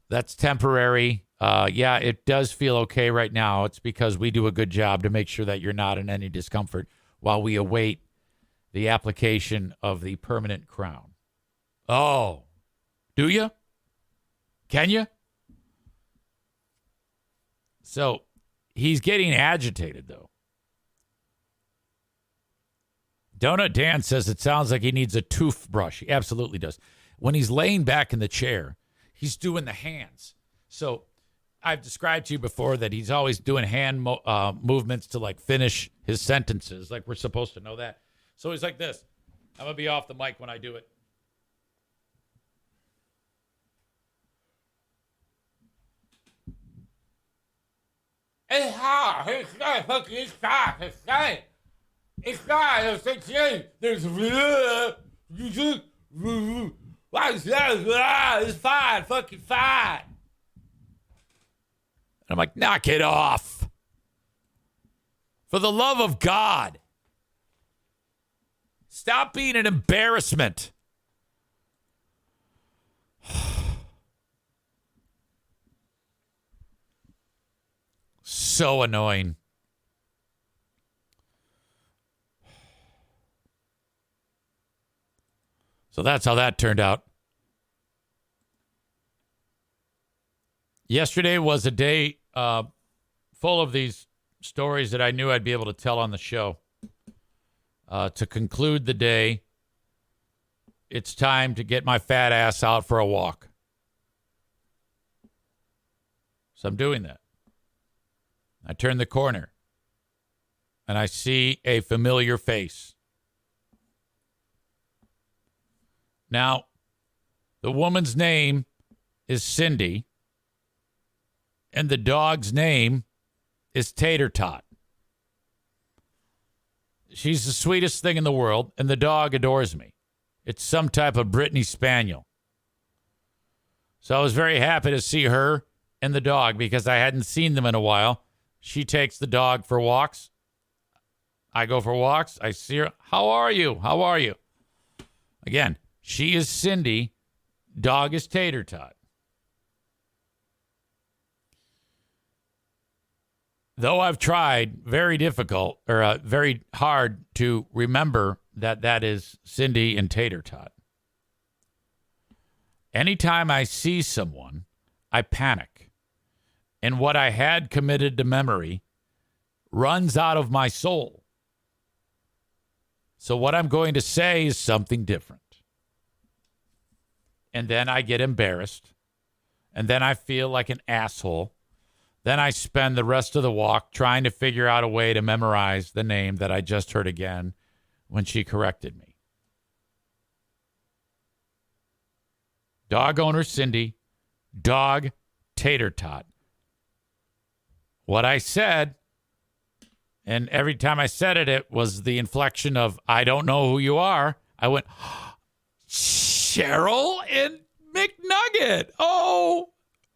[SPEAKER 1] that's temporary. Yeah, it does feel okay right now. It's because we do a good job to make sure that you're not in any discomfort while we await the application of the permanent crown. Oh, do you? Can you? So he's getting agitated, though. Donut Dan says it sounds like he needs a toothbrush. He absolutely does. When he's laying back in the chair, he's doing the hands. So I've described to you before that he's always doing hand movements to like finish his sentences. Like we're supposed to know that. So he's like this. I'm going to be off the mic when I do it. It's hard. It's not fucking. It's hard. It's not. It's not. There's. It's fine. Fucking fine. And I'm like, knock it off. For the love of God. Stop being an embarrassment. So annoying. So that's how that turned out. Yesterday was a day full of these stories that I knew I'd be able to tell on the show. To conclude the day, it's time to get my fat ass out for a walk. So I'm doing that. I turn the corner, and I see a familiar face. Now, the woman's name is Cindy, and the dog's name is Tater Tot. She's the sweetest thing in the world, and the dog adores me. It's some type of Brittany Spaniel. So I was very happy to see her and the dog because I hadn't seen them in a while. She takes the dog for walks. I go for walks. I see her. How are you? How are you? Again, she is Cindy. Dog is Tater Tot. Though I've tried very hard to remember that is Cindy and Tater Tot. Anytime I see someone, I panic. And what I had committed to memory runs out of my soul. So what I'm going to say is something different. And then I get embarrassed. And then I feel like an asshole. Then I spend the rest of the walk trying to figure out a way to memorize the name that I just heard again when she corrected me. Dog owner Cindy, dog Tater Tot. What I said, and every time I said it, it was the inflection of, I don't know who you are. I went, Cheryl and McNugget. Oh.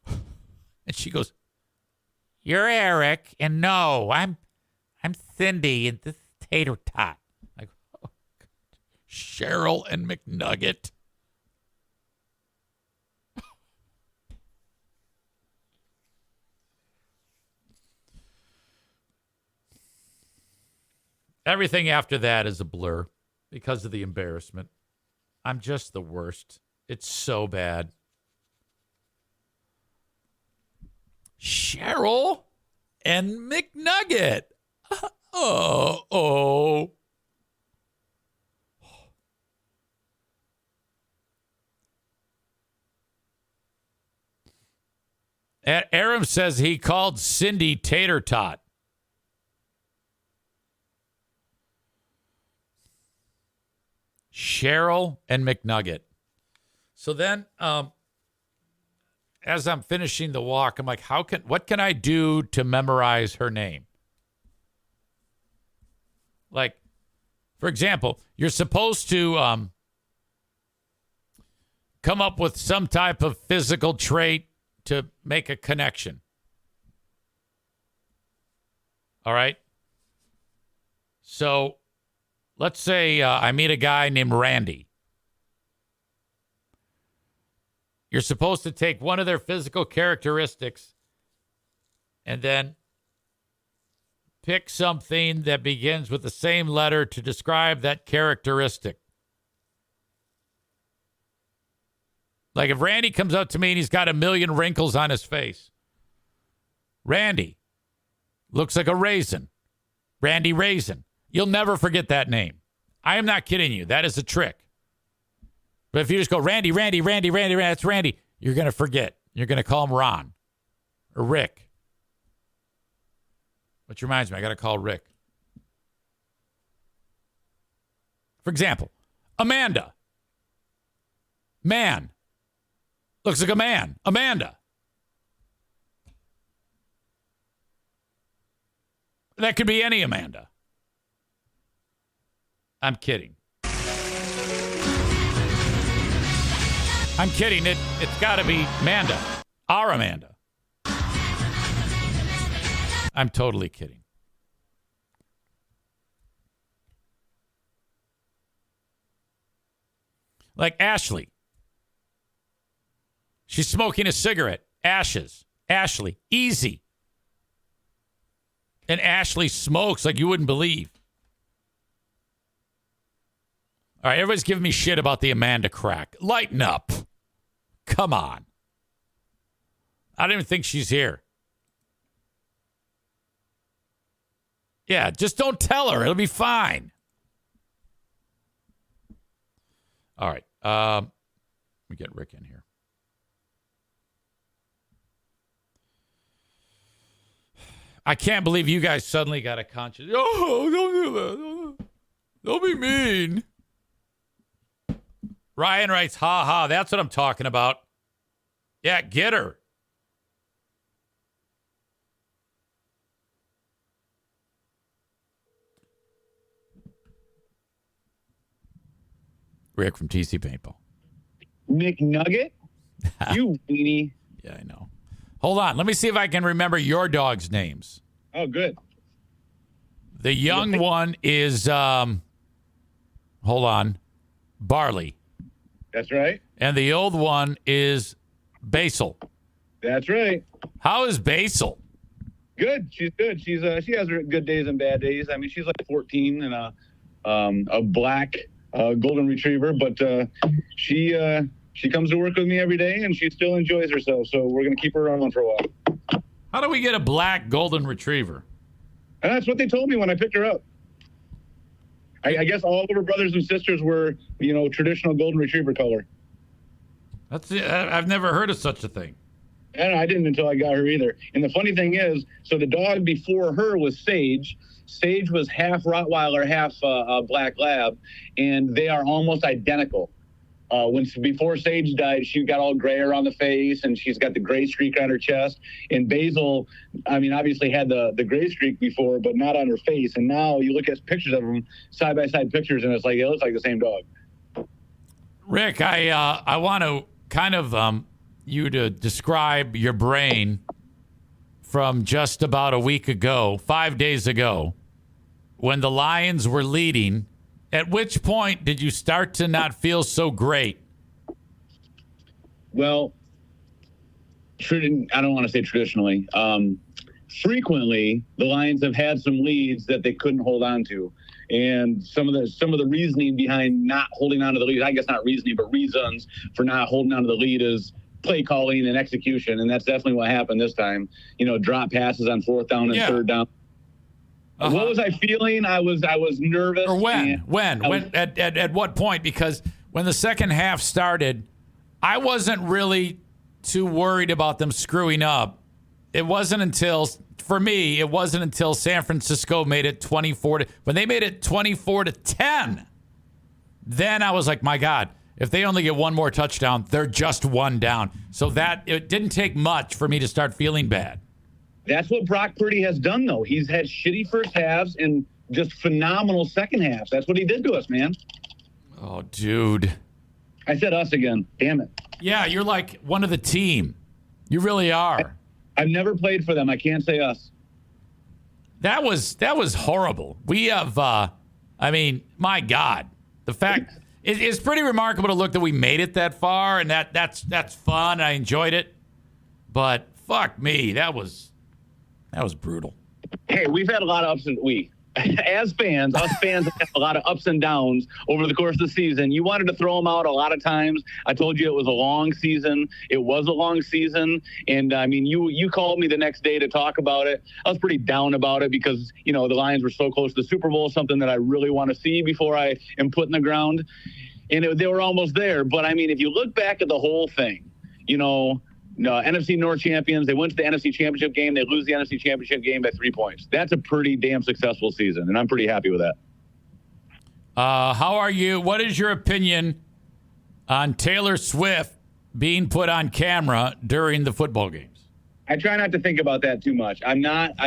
[SPEAKER 1] And she goes, you're Eric, and no, I'm Cindy, and this is Tater Tot. I go, oh, Cheryl and McNugget. Everything after that is a blur because of the embarrassment. I'm just the worst. It's so bad. Cheryl and McNugget. Oh. Aram says he called Cindy Tater Tot. Cheryl and McNugget. So then, as I'm finishing the walk, I'm like, what can I do to memorize her name? Like, for example, you're supposed to come up with some type of physical trait to make a connection. All right? So let's say I meet a guy named Randy. You're supposed to take one of their physical characteristics and then pick something that begins with the same letter to describe that characteristic. Like if Randy comes up to me and he's got a million wrinkles on his face. Randy looks like a raisin. Randy Raisin. You'll never forget that name. I am not kidding you. That is a trick. But if you just go, Randy, that's Randy, you're going to forget. You're going to call him Ron or Rick. Which reminds me, I got to call Rick. For example, Amanda. Man. Looks like a man. Amanda. That could be any Amanda. I'm kidding. I'm kidding. It's got to be Amanda. Our Amanda. I'm totally kidding. Like Ashley. She's smoking a cigarette. Ashes. Ashley. Easy. And Ashley smokes like you wouldn't believe. All right, everybody's giving me shit about the Amanda crack. Lighten up. Come on. I don't even think she's here. Yeah, just don't tell her. It'll be fine. All right. Let me get Rick in here. I can't believe you guys suddenly got a conscience. Oh, don't do that. Don't be mean. Ryan writes, ha ha. That's what I'm talking about. Yeah, get her. Rick from TC Paintball.
[SPEAKER 2] McNugget? You weenie.
[SPEAKER 1] Yeah, I know. Hold on. Let me see if I can remember your dog's names.
[SPEAKER 2] Oh, good.
[SPEAKER 1] The young one is, hold on, Barley.
[SPEAKER 2] That's right.
[SPEAKER 1] And the old one is Basil.
[SPEAKER 2] That's right.
[SPEAKER 1] How is Basil?
[SPEAKER 2] Good. She's good. She has her good days and bad days. I mean, she's like 14 and a black golden retriever, but she comes to work with me every day and she still enjoys herself. So we're going to keep her around for a while.
[SPEAKER 1] How do we get a black golden retriever?
[SPEAKER 2] And that's what they told me when I picked her up. I guess all of her brothers and sisters were, traditional golden retriever color.
[SPEAKER 1] I've never heard of such a thing.
[SPEAKER 2] And I didn't until I got her either. And the funny thing is, so the dog before her was Sage. Sage was half Rottweiler, half Black Lab, and they are almost identical. Before Sage died, she got all gray around the face, and she's got the gray streak on her chest. And Basil, obviously had the gray streak before, but not on her face. And now you look at pictures of them, side-by-side pictures, and it looks like the same dog.
[SPEAKER 1] Rick, I want to kind of you to describe your brain from just about a week ago, 5 days ago, when the Lions were leading. At which point did you start to not feel so great?
[SPEAKER 2] Well, I don't want to say traditionally. Frequently, the Lions have had some leads that they couldn't hold on to. And some of the reasoning behind not holding on to the lead, I guess not reasoning, but reasons for not holding on to the lead is play calling and execution. And that's definitely what happened this time. Drop passes on fourth down and third down. Uh-huh. What was I feeling? I was nervous.
[SPEAKER 1] Or at what point? Because when the second half started, I wasn't really too worried about them screwing up. It wasn't until San Francisco made it 24 when they made it 24-10. Then I was like, my God, if they only get one more touchdown, they're just one down. So that it didn't take much for me to start feeling bad.
[SPEAKER 2] That's what Brock Purdy has done, though. He's had shitty first halves and just phenomenal second halves. That's what he did to us, man.
[SPEAKER 1] Oh, dude.
[SPEAKER 2] I said us again. Damn it.
[SPEAKER 1] Yeah, you're like one of the team. You really are.
[SPEAKER 2] I've never played for them. I can't say us.
[SPEAKER 1] That was horrible. We have, my God. The fact, It's pretty remarkable to look that we made it that far, and that's fun. I enjoyed it, but fuck me, that was brutal.
[SPEAKER 2] Hey, we've had a lot of us fans have had a lot of ups and downs over the course of the season. You wanted to throw them out a lot of times. I told you it was a long season. It was a long season. And I mean, you called me the next day to talk about it. I was pretty down about it because, the Lions were so close to the Super Bowl, something that I really want to see before I am put in the ground. And they were almost there. But I mean, if you look back at the whole thing, no, NFC North champions. They went to the NFC Championship game. They lose the NFC Championship game by 3 points. That's a pretty damn successful season, and I'm pretty happy with that.
[SPEAKER 1] How are you? What is your opinion on Taylor Swift being put on camera during the football games?
[SPEAKER 2] I try not to think about that too much. I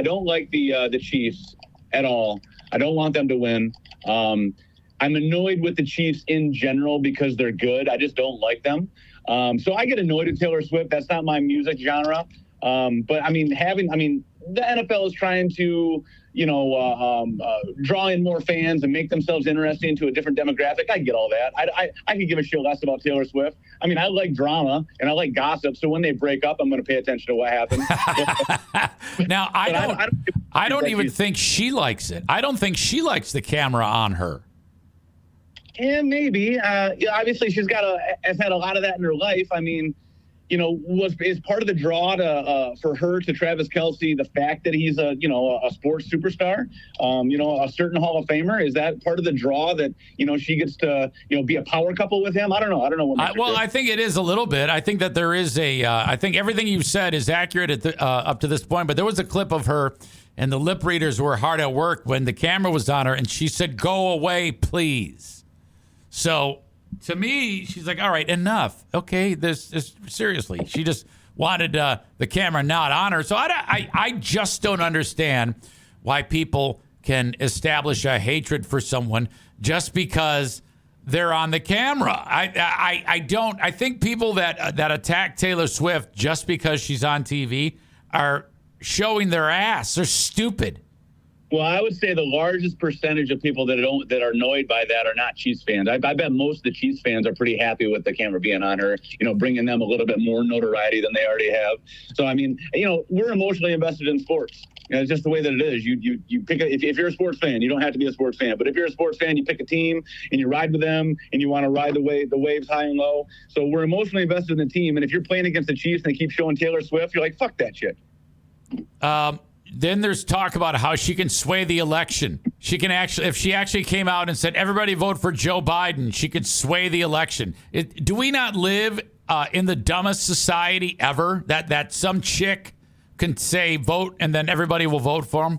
[SPEAKER 2] don't like the Chiefs at all. I don't want them to win. I'm annoyed with the Chiefs in general because they're good. I just don't like them. So I get annoyed at Taylor Swift. That's not my music genre. But I mean, the NFL is trying to, draw in more fans and make themselves interesting to a different demographic. I get all that. I could give a shit less about Taylor Swift. I mean, I like drama and I like gossip. So when they break up, I'm going to pay attention to what happens.
[SPEAKER 1] Now, I don't even think she likes it. I don't think she likes the camera on her.
[SPEAKER 2] And maybe, obviously she's has had a lot of that in her life. I mean, is part of the draw for her to Travis Kelce the fact that he's a sports superstar, a certain Hall of Famer? Is that part of the draw that she gets to be a power couple with him? I don't know. What
[SPEAKER 1] I think it is a little bit. I think that there is I think everything you've said is accurate up to this point. But there was a clip of her, and the lip readers were hard at work when the camera was on her, and she said, "Go away, please." So to me, she's like, all right, enough. Okay, this seriously. She just wanted the camera not on her. So I just don't understand why people can establish a hatred for someone just because they're on the camera. I don't. I think people that attack Taylor Swift just because she's on TV are showing their ass. They're stupid.
[SPEAKER 2] Well, I would say the largest percentage of people that are annoyed by that are not Chiefs fans. I bet most of the Chiefs fans are pretty happy with the camera being on her, bringing them a little bit more notoriety than they already have. So, I mean, we're emotionally invested in sports. It's just the way that it is. You pick if you're a sports fan, you don't have to be a sports fan, but if you're a sports fan, you pick a team and you ride with them and you want to ride the waves high and low. So we're emotionally invested in the team. And if you're playing against the Chiefs and they keep showing Taylor Swift, you're like, fuck that shit.
[SPEAKER 1] Then there's talk about how she can sway the election. She can actually, if she actually came out and said, everybody vote for Joe Biden, she could sway the election. Do we not live in the dumbest society ever that some chick can say vote and then everybody will vote for him?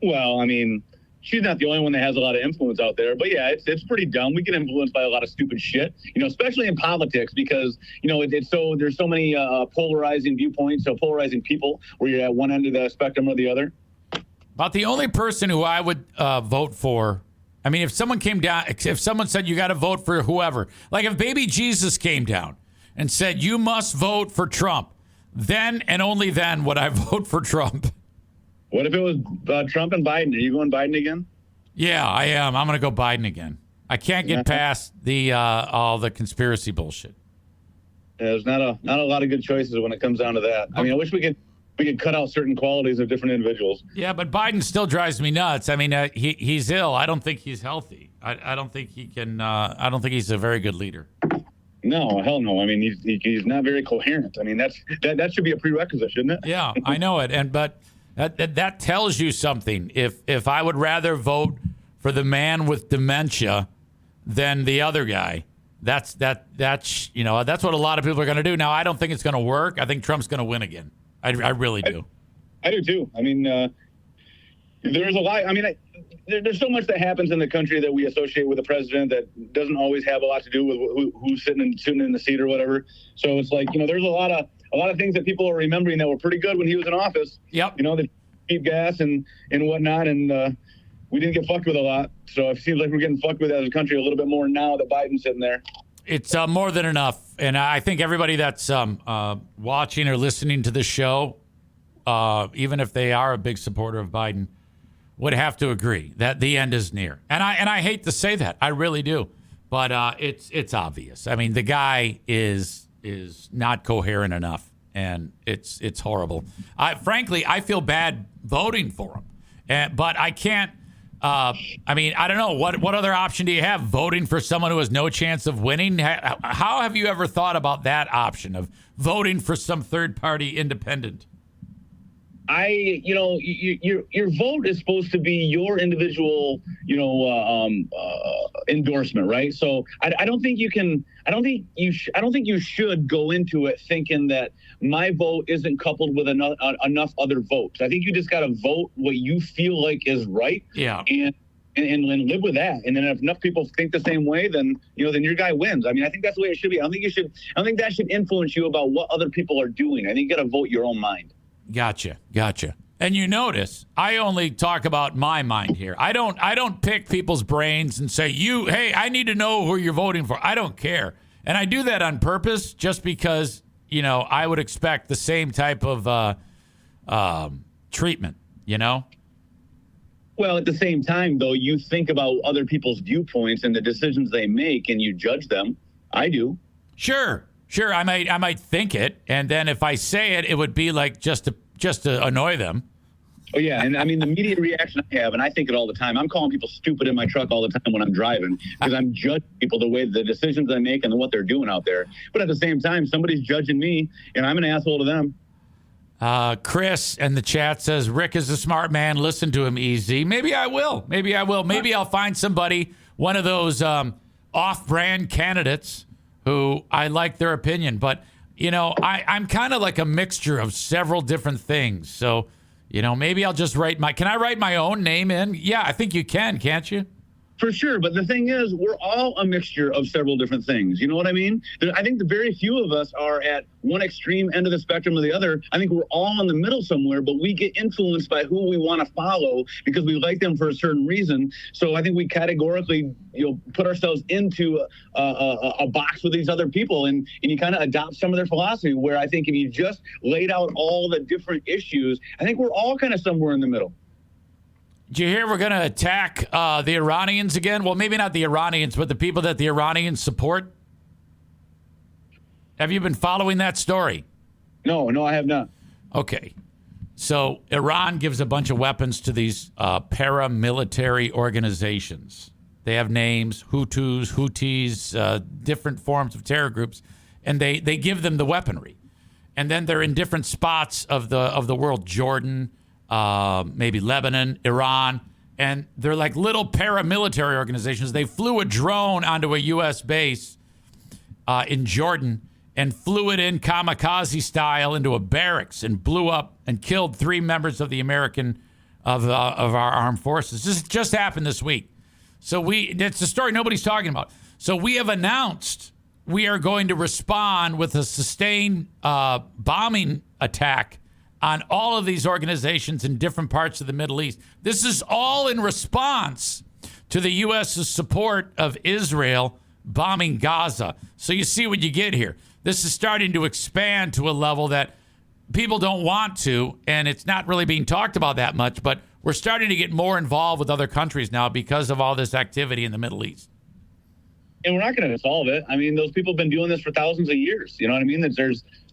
[SPEAKER 1] Well,
[SPEAKER 2] I mean, she's not the only one that has a lot of influence out there. But yeah, it's pretty dumb. We get influenced by a lot of stupid shit, especially in politics because, there's so many polarizing viewpoints, so polarizing people where you're at one end of the spectrum or the other.
[SPEAKER 1] About the only person who I would vote for, I mean, if someone said you got to vote for whoever, like if baby Jesus came down and said you must vote for Trump, then and only then would I vote for Trump.
[SPEAKER 2] What if it was Trump and Biden? Are you going Biden again?
[SPEAKER 1] Yeah, I am. I'm going to go Biden again. I can't get past all the conspiracy bullshit.
[SPEAKER 2] There's not a lot of good choices when it comes down to that. I mean, I wish we could cut out certain qualities of different individuals.
[SPEAKER 1] Yeah, but Biden still drives me nuts. I mean, he's ill. I don't think he's healthy. I don't think he can. I don't think he's a very good leader.
[SPEAKER 2] No, hell no. I mean, he's not very coherent. I mean, that should be a prerequisite, shouldn't it?
[SPEAKER 1] Yeah, I know it. But that tells you something. If I would rather vote for the man with dementia than the other guy, that's what a lot of people are going to do. Now, I don't think it's going to work. I think Trump's going to win again. I really do.
[SPEAKER 2] I do too. I mean, there's a lot. I mean, there's so much that happens in the country that we associate with the president that doesn't always have a lot to do with who's sitting in the seat or whatever. So it's like, there's a lot of things that people are remembering that were pretty good when he was in office.
[SPEAKER 1] Yep.
[SPEAKER 2] The cheap gas and whatnot, and we didn't get fucked with a lot. So it seems like we're getting fucked with as a country a little bit more now that Biden's sitting there.
[SPEAKER 1] It's more than enough, and I think everybody that's watching or listening to this show, even if they are a big supporter of Biden, would have to agree that the end is near. And I hate to say that, I really do, But it's obvious. I mean, the guy is not coherent enough, and it's horrible. Frankly, I feel bad voting for him, but I can't. I mean, I don't know what other option do you have? Voting for someone who has no chance of winning? How have you ever thought about that option of voting for some third party independent?
[SPEAKER 2] Your vote is supposed to be your individual, endorsement, right? So I don't think you should go into it thinking that my vote isn't coupled with enough other votes. I think you just got to vote what you feel like is right.
[SPEAKER 1] Yeah.
[SPEAKER 2] And live with that. And then if enough people think the same way, then your guy wins. I mean, I think that's the way it should be. I don't think that should influence you about what other people are doing. I think you got to vote your own mind. Gotcha.
[SPEAKER 1] And you notice I only talk about my mind here. I don't pick people's brains and say, hey, I need to know who you're voting for. I don't care. And I do that on purpose just because, I would expect the same type of treatment,
[SPEAKER 2] Well, at the same time, though, you think about other people's viewpoints and the decisions they make and you judge them. I do.
[SPEAKER 1] Sure. I might think it. And then if I say it, it would be like just to annoy them.
[SPEAKER 2] Oh, yeah. And I mean, the immediate reaction I have, and I think it all the time, I'm calling people stupid in my truck all the time when I'm driving because I'm judging people the decisions they make and what they're doing out there. But at the same time, somebody's judging me and I'm an asshole to them.
[SPEAKER 1] Chris in the chat says, Rick is a smart man. Listen to him, EZ. Maybe I will. Maybe I'll find somebody, one of those off-brand candidates who I like their opinion. But, I'm kind of like a mixture of several different things. So, maybe I'll just can I write my own name in? Yeah, I think you can, can't you?
[SPEAKER 2] For sure. But the thing is, we're all a mixture of several different things. You know what I mean? I think the very few of us are at one extreme end of the spectrum or the other. I think we're all in the middle somewhere, but we get influenced by who we want to follow because we like them for a certain reason. So I think we categorically, put ourselves into a box with these other people and you kind of adopt some of their philosophy, where I think if you just laid out all the different issues, I think we're all kind of somewhere in the middle.
[SPEAKER 1] Did you hear we're going to attack the Iranians again? Well, maybe not the Iranians, but the people that the Iranians support. Have you been following that story?
[SPEAKER 2] No, I have not.
[SPEAKER 1] Okay. So Iran gives a bunch of weapons to these paramilitary organizations. They have names, Houthis, different forms of terror groups, and they give them the weaponry. And then they're in different spots of the world, Jordan, maybe Lebanon, Iran, and they're like little paramilitary organizations. They flew a drone onto a U.S. base in Jordan and flew it in kamikaze style into a barracks and blew up and killed 3 members of the of our armed forces. This just happened this week. So it's a story nobody's talking about. So we have announced we are going to respond with a sustained bombing attack on all of these organizations in different parts of the Middle East. This is all in response to the U.S.'s support of Israel bombing Gaza. So you see what you get here. This is starting to expand to a level that people don't want to, and it's not really being talked about that much, but we're starting to get more involved with other countries now because of all this activity in the Middle East.
[SPEAKER 2] And we're not going to solve it. I mean, those people have been doing this for thousands of years. You know what I mean?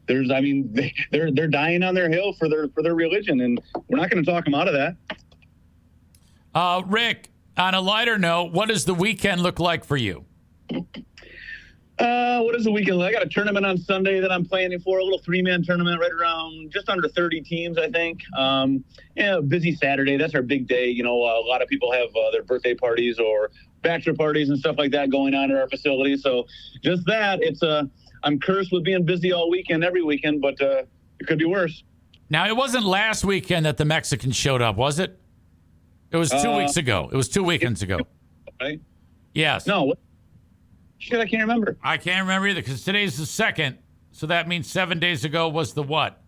[SPEAKER 2] They're dying on their hill for their religion, and we're not going to talk them out of that.
[SPEAKER 1] Rick, on a lighter note, what does the weekend look like for you?
[SPEAKER 2] What is the weekend? I got a tournament on Sunday that I'm planning for, a little 3-man tournament right around just under 30 teams, I think. Busy Saturday. That's our big day. A lot of people have their birthday parties or bachelor parties and stuff like that going on at our facility. So just that, I'm cursed with being busy all weekend, every weekend, but it could be worse.
[SPEAKER 1] Now, it wasn't last weekend that the Mexicans showed up, was it? It was 2 weeks ago. It was 2 weekends ago.
[SPEAKER 2] Right?
[SPEAKER 1] Yes.
[SPEAKER 2] No. Shit, I can't remember.
[SPEAKER 1] I can't remember either because today's the 2nd, so that means 7 days ago was the what?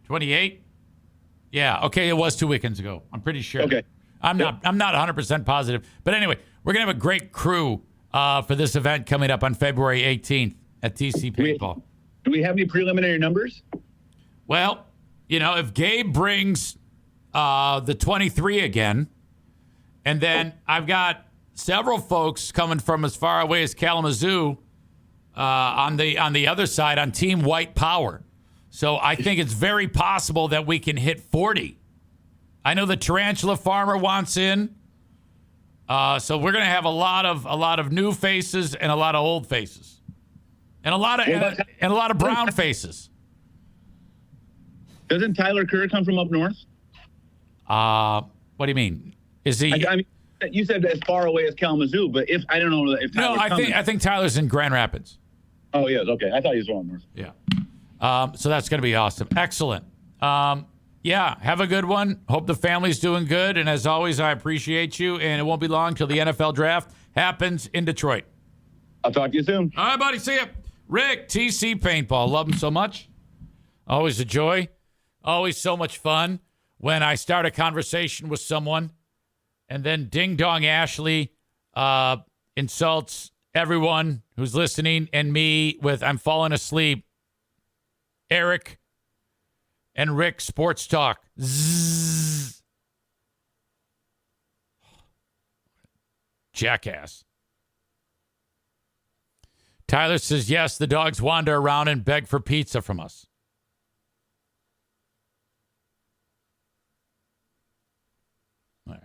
[SPEAKER 1] 28? Yeah, okay, it was 2 weekends ago. I'm pretty sure.
[SPEAKER 2] Okay.
[SPEAKER 1] I'm not 100% positive. But anyway, we're going to have a great crew for this event coming up on February 18th at TC Paintball.
[SPEAKER 2] Do we have any preliminary numbers?
[SPEAKER 1] Well, if Gabe brings the 23 again, and then I've got several folks coming from as far away as Kalamazoo on the other side on Team White Power. So I think it's very possible that we can hit 40. I know the Tarantula Farmer wants in. So we're going to have a lot of new faces and a lot of old faces. And a lot of brown faces.
[SPEAKER 2] Doesn't Tyler Kerr come from up north?
[SPEAKER 1] What do you mean? Is he?
[SPEAKER 2] I mean, you said as far away as Kalamazoo, but if I don't know if Tyler's
[SPEAKER 1] I think Tyler's in Grand Rapids.
[SPEAKER 2] Oh yes, okay. I thought he was from north.
[SPEAKER 1] Yeah. So that's going to be awesome. Excellent. Yeah, have a good one. Hope the family's doing good. And as always, I appreciate you. And it won't be long till the NFL draft happens in Detroit.
[SPEAKER 2] I'll talk to you soon.
[SPEAKER 1] All right, buddy. See ya. Rick, TC Paintball. Love him so much. Always a joy. Always so much fun when I start a conversation with someone and then Ding Dong Ashley insults everyone who's listening and me with I'm falling asleep. Eric and Rick Sports Talk. Zzz. Jackass. Tyler says, yes, the dogs wander around and beg for pizza from us. All right.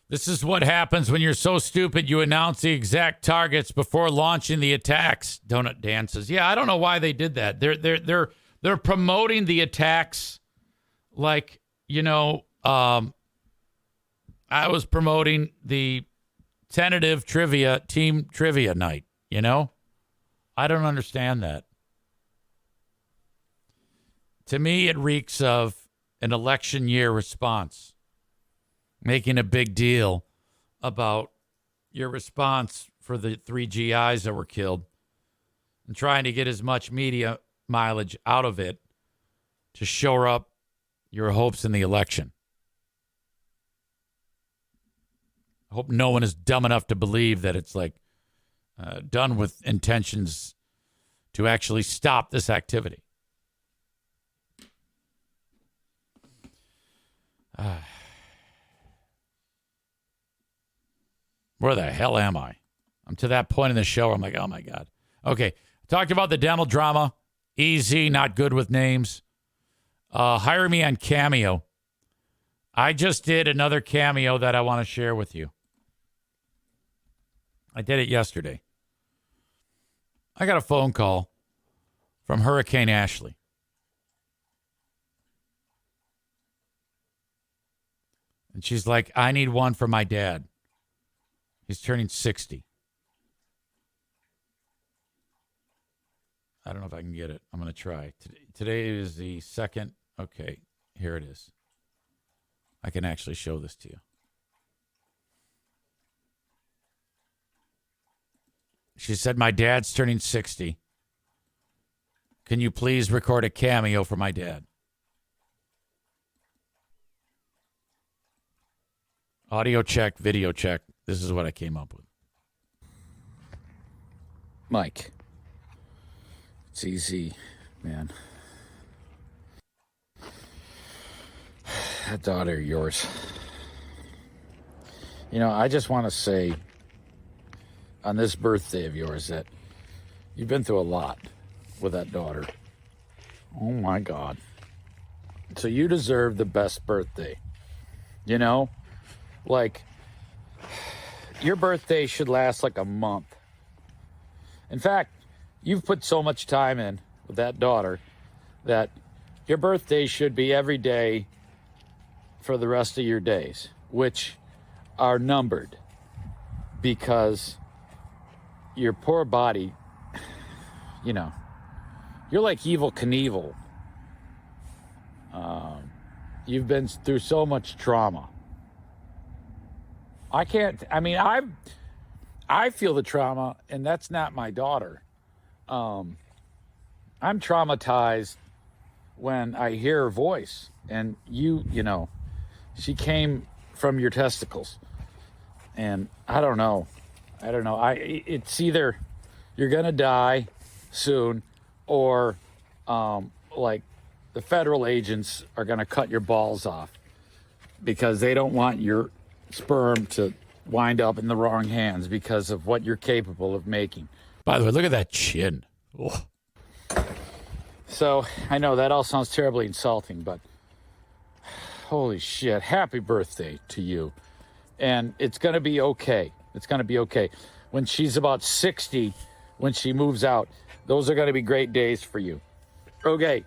[SPEAKER 1] This is what happens when you're so stupid you announce the exact targets before launching the attacks. Donut Dan says, yeah, I don't know why they did that. They're promoting the attacks like, I was promoting the tentative team trivia night, I don't understand that. To me, it reeks of an election year response. Making a big deal about your response for the 3 GIs that were killed and trying to get as much media mileage out of it to shore up your hopes in the election. I hope no one is dumb enough to believe that it's done with intentions to actually stop this activity. Where the hell am I? I'm to that point in the show where I'm like, oh, my God. Okay. Talked about the dental drama. Easy, not good with names. Hire me on Cameo. I just did another Cameo that I want to share with you. I did it yesterday. I got a phone call from Hurricane Ashley. And she's like, I need one for my dad. He's turning 60. I don't know if I can get it. I'm going to try. Today is the 2nd. Okay, here it is. I can actually show this to you. She said, my dad's turning 60. Can you please record a Cameo for my dad? Audio check, video check. This is what I came up with. Mike. It's easy, man. That daughter of yours. I just want to say on this birthday of yours that you've been through a lot with that daughter. Oh, my God. So you deserve the best birthday. Your birthday should last like a month. In fact, you've put so much time in with that daughter that your birthday should be every day for the rest of your days, which are numbered because your poor body, you're like Evel Knievel. You've been through so much trauma. I feel the trauma, and that's not my daughter. I'm traumatized when I hear her voice, and she came from your testicles, and I don't know. It's either you're gonna die soon, or the federal agents are gonna cut your balls off. because they don't want your sperm to wind up in the wrong hands because of what you're capable of making. By the way, look at that chin. Oh. So I know that all sounds terribly insulting, but holy shit, happy birthday to you. And it's going to be okay. It's going to be okay. When she's about 60, when she moves out, those are going to be great days for you. Okay.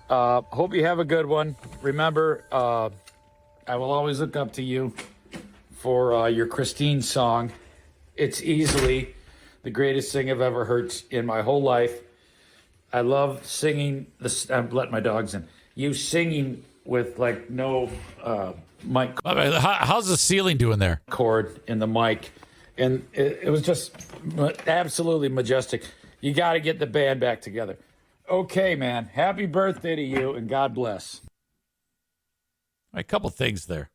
[SPEAKER 1] Hope you have a good one. Remember, I will always look up to you for your Christine song. It's easily the greatest thing I've ever heard in my whole life. I love singing this. I'm letting my dogs in. You singing with like no mic. How's the ceiling doing there? Cord in the mic, and it was just absolutely majestic. You got to get the band back together. Okay, man. Happy birthday to you, and God bless. A couple things there.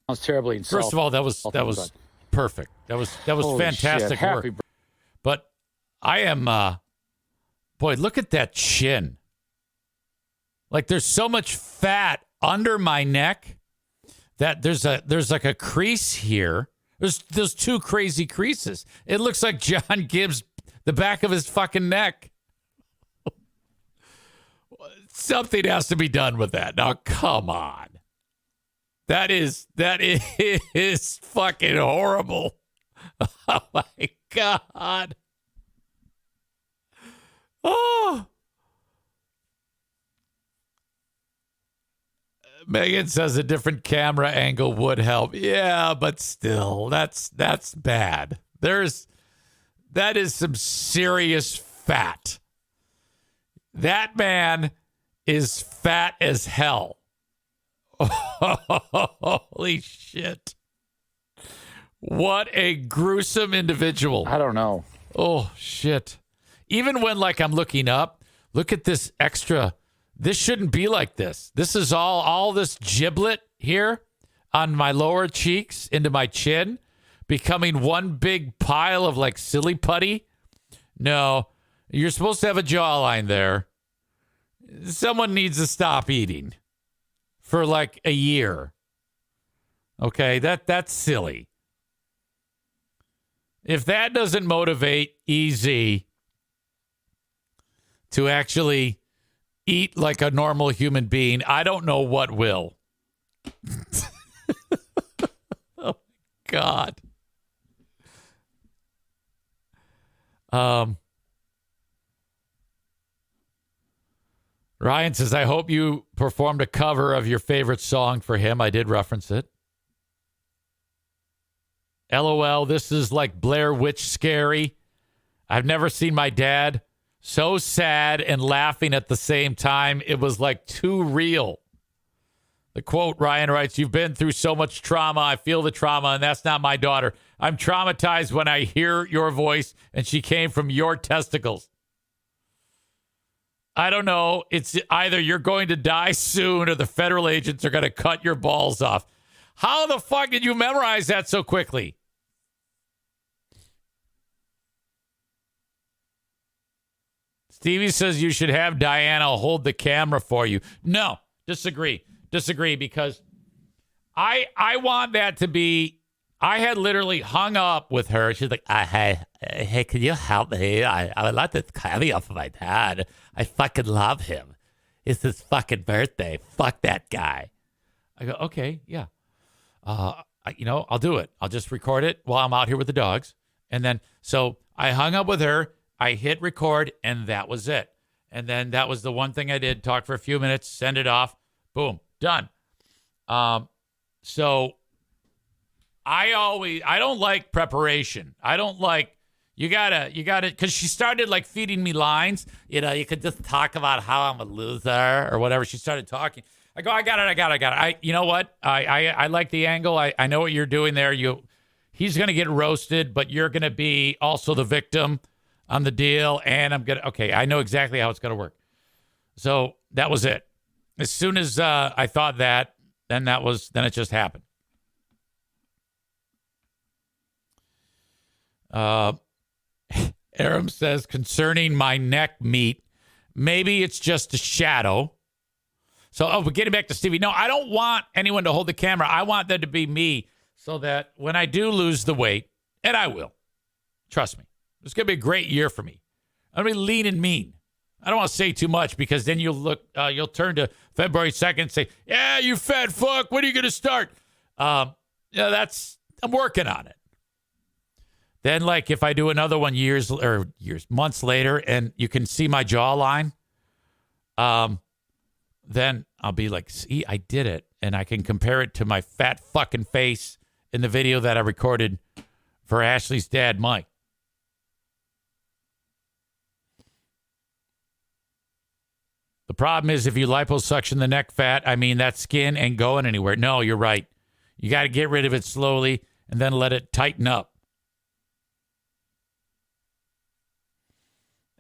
[SPEAKER 1] I was terribly insulted. First of all, that was perfect. That was fantastic work. But I am, boy, look at that chin. Like there's so much fat under my neck that there's like a crease here. There's two crazy creases. It looks like John Gibbs, the back of his fucking neck. Something has to be done with that. Now, come on. That is fucking horrible. Oh my God. Oh. Megan says a different camera angle would help. Yeah, but still, that's bad. That is some serious fat. That man is fat as hell. Holy shit. What a gruesome individual. I don't know. Oh, shit. Even when, like, I'm looking up, look at this extra. This shouldn't be like this. This is all this giblet here on my lower cheeks into my chin becoming one big pile of, like, silly putty. No, you're supposed to have a jawline there. Someone needs to stop eating for like a year. Okay, that's silly. If that doesn't motivate EZ to actually eat like a normal human being, I don't know what will. Oh, God. Ryan says, I hope you performed a cover of your favorite song for him. I did reference it. LOL, this is like Blair Witch scary. I've never seen my dad so sad and laughing at the same time. It was like too real. The quote, Ryan writes, you've been through so much trauma. I feel the trauma, and that's not my daughter. I'm traumatized when I hear your voice, and she came from your testicles. I don't know. It's either you're going to die soon or the federal agents are going to cut your balls off. How the fuck did you memorize that so quickly? Stevie says you should have Diana hold the camera for you. No, disagree because I want that to be. I had literally hung up with her. She's like, hey, can you help me? I would like this cameo for my dad. I fucking love him. It's his fucking birthday. Fuck that guy. I go, okay, yeah. I'll do it. I'll just record it while I'm out here with the dogs. And then, so I hung up with her. I hit record, and that was it. And then that was the one thing I did. Talk for a few minutes, send it off. Boom, done. So I don't like preparation. I don't like, you gotta, because she started like feeding me lines. You could just talk about how I'm a loser or whatever. She started talking. I go, I got it. You know what? I like the angle. I know what you're doing there. He's going to get roasted, but you're going to be also the victim on the deal. And okay, I know exactly how it's going to work. So that was it. As soon as I thought that, then it just happened. Aram says, concerning my neck meat, maybe it's just a shadow. So, but getting back to Stevie, no, I don't want anyone to hold the camera. I want that to be me so that when I do lose the weight, and I will, trust me, it's going to be a great year for me. I'm going to be lean and mean. I don't want to say too much because then you'll turn to February 2nd and say, yeah, you fat fuck, when are you going to start? I'm working on it. Then, like, if I do another one months later, and you can see my jawline, then I'll be like, see, I did it. And I can compare it to my fat fucking face in the video that I recorded for Ashley's dad, Mike. The problem is if you liposuction the neck fat, that skin ain't going anywhere. No, you're right. You got to get rid of it slowly and then let it tighten up.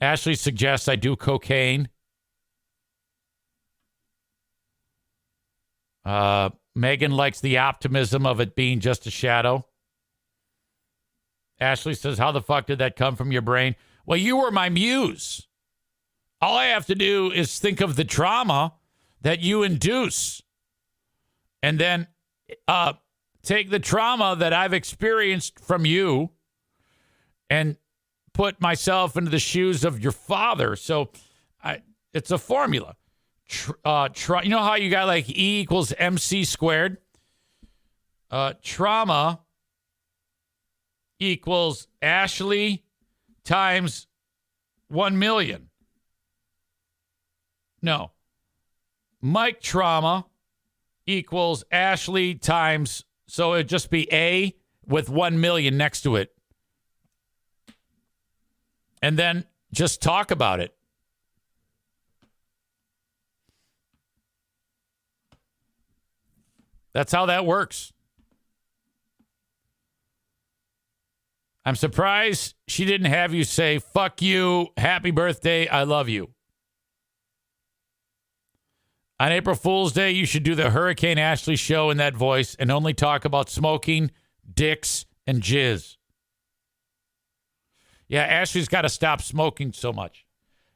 [SPEAKER 1] Ashley suggests I do cocaine. Megan likes the optimism of it being just a shadow. Ashley says, how the fuck did that come from your brain? Well, you were my muse. All I have to do is think of the trauma that you induce and then take the trauma that I've experienced from you and put myself into the shoes of your father. So it's a formula. You know how you got like E equals MC squared? Trauma equals Ashley times 1 million. No. Mike trauma equals Ashley times, so it'd just be A with 1 million next to it. And then just talk about it. That's how that works. I'm surprised she didn't have you say, fuck you, happy birthday, I love you. On April Fool's Day, you should do the Hurricane Ashley show in that voice and only talk about smoking, dicks, and jizz. Yeah, Ashley's got to stop smoking so much.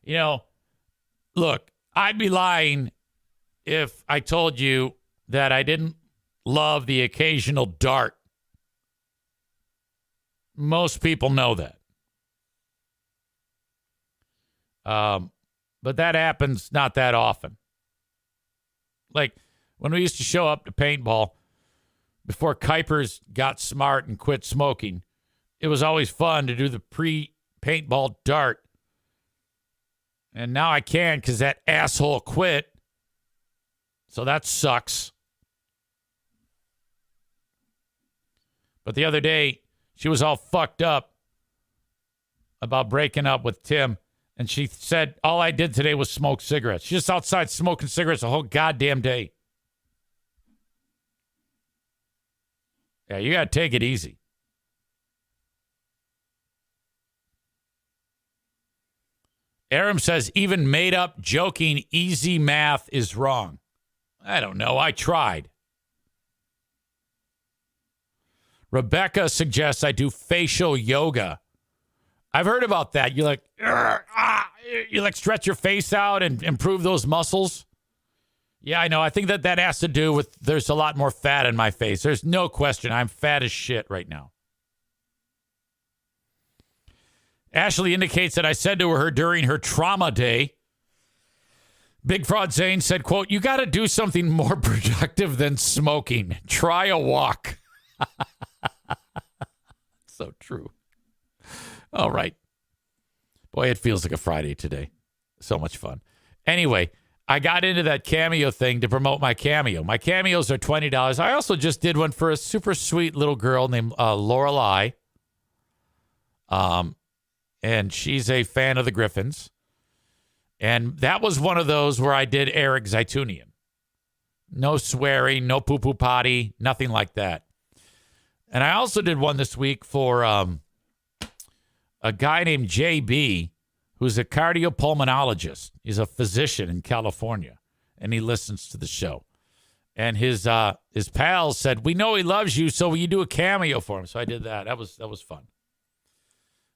[SPEAKER 1] Look, I'd be lying if I told you that I didn't love the occasional dart. Most people know that. But that happens not that often. Like when we used to show up to paintball before Kuipers got smart and quit smoking, it was always fun to do the pre-paintball dart. And now I can because that asshole quit. So that sucks. But the other day, she was all fucked up about breaking up with Tim. And she said, all I did today was smoke cigarettes. She's just outside smoking cigarettes the whole goddamn day. Yeah, you got to take it easy. Aram says, even made up, joking, easy math is wrong. I don't know. I tried. Rebecca suggests I do facial yoga. I've heard about that. You stretch your face out and improve those muscles. Yeah, I know. I think that has to do with there's a lot more fat in my face. There's no question. I'm fat as shit right now. Ashley indicates that I said to her during her trauma day, Big Fraud Zane said, quote, you got to do something more productive than smoking. Try a walk. So true. All right. Boy, it feels like a Friday today. So much fun. Anyway, I got into that Cameo thing to promote my Cameo. My Cameos are $20. I also just did one for a super sweet little girl named Lorelei. And she's a fan of the Griffins. And that was one of those where I did Eric Zaitunian. No swearing, no poo-poo potty, nothing like that. And I also did one this week for a guy named JB, who's a cardiopulmonologist. He's a physician in California, and he listens to the show. And his pals said, we know he loves you, so will you do a cameo for him? So I did that. That was fun.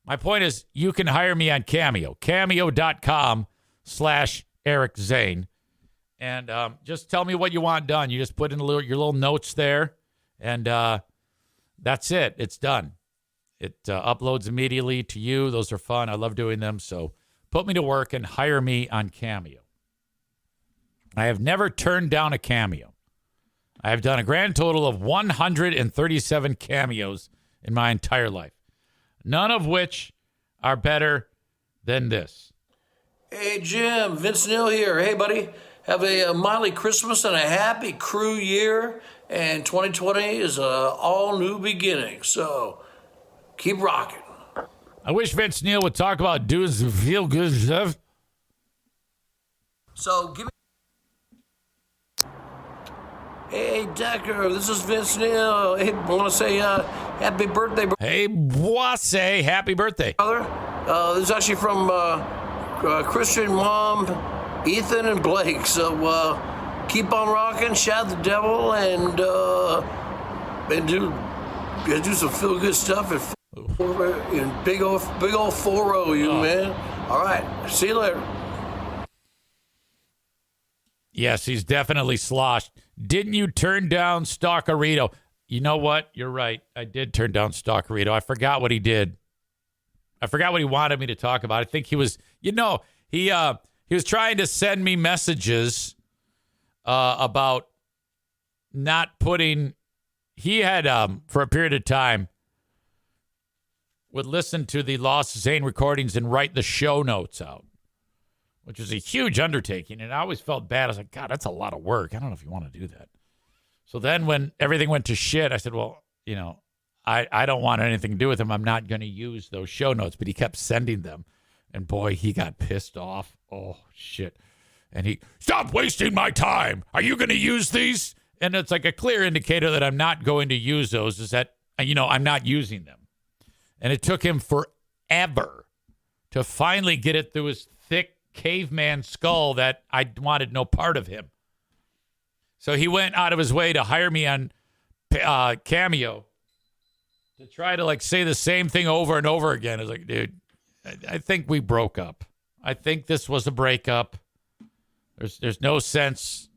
[SPEAKER 1] My point is, you can hire me on Cameo. Cameo.com/Eric Zane. And just tell me what you want done. You just put in your little notes there, and that's it. It's done. It uploads immediately to you. Those are fun. I love doing them. So put me to work and hire me on Cameo. I have never turned down a Cameo. I have done a grand total of 137 cameos in my entire life, none of which are better than this.
[SPEAKER 3] Hey, Jim, Vince Neal here. Hey, buddy. Have a Miley Christmas and a happy crew year. And 2020 is a all new beginning. So keep rocking.
[SPEAKER 1] I wish Vince Neal would talk about doing some feel good stuff.
[SPEAKER 3] So give me. Hey, Decker, this is Vince Neal. Hey, I want to say happy birthday,
[SPEAKER 1] Hey, Boise, happy birthday.
[SPEAKER 3] brother. This is actually from Christian, Mom, Ethan, and Blake. So keep on rocking, shout the devil, and do some feel good stuff and big old 4-0, you man. All right, see you later.
[SPEAKER 1] Yes, he's definitely sloshed. Didn't you turn down Stalkerito? You know what? You're right. I did turn down Stalkerito. I forgot what he did. I forgot what he wanted me to talk about. I think he was, he was trying to send me messages about not putting. He had for a period of time would listen to the Lost Zane recordings and write the show notes out, which is a huge undertaking. And I always felt bad. I was like, God, that's a lot of work. I don't know if you want to do that. So then when everything went to shit, I said, well, I don't want anything to do with him. I'm not going to use those show notes. But he kept sending them. And boy, he got pissed off. Oh, shit. And he, stop wasting my time. Are you going to use these? And it's like a clear indicator that I'm not going to use those is that, I'm not using them. And it took him forever to finally get it through his thick caveman skull that I wanted no part of him. So he went out of his way to hire me on Cameo to try to say the same thing over and over again. I was like, dude, I think we broke up. I think this was a breakup. There's no sense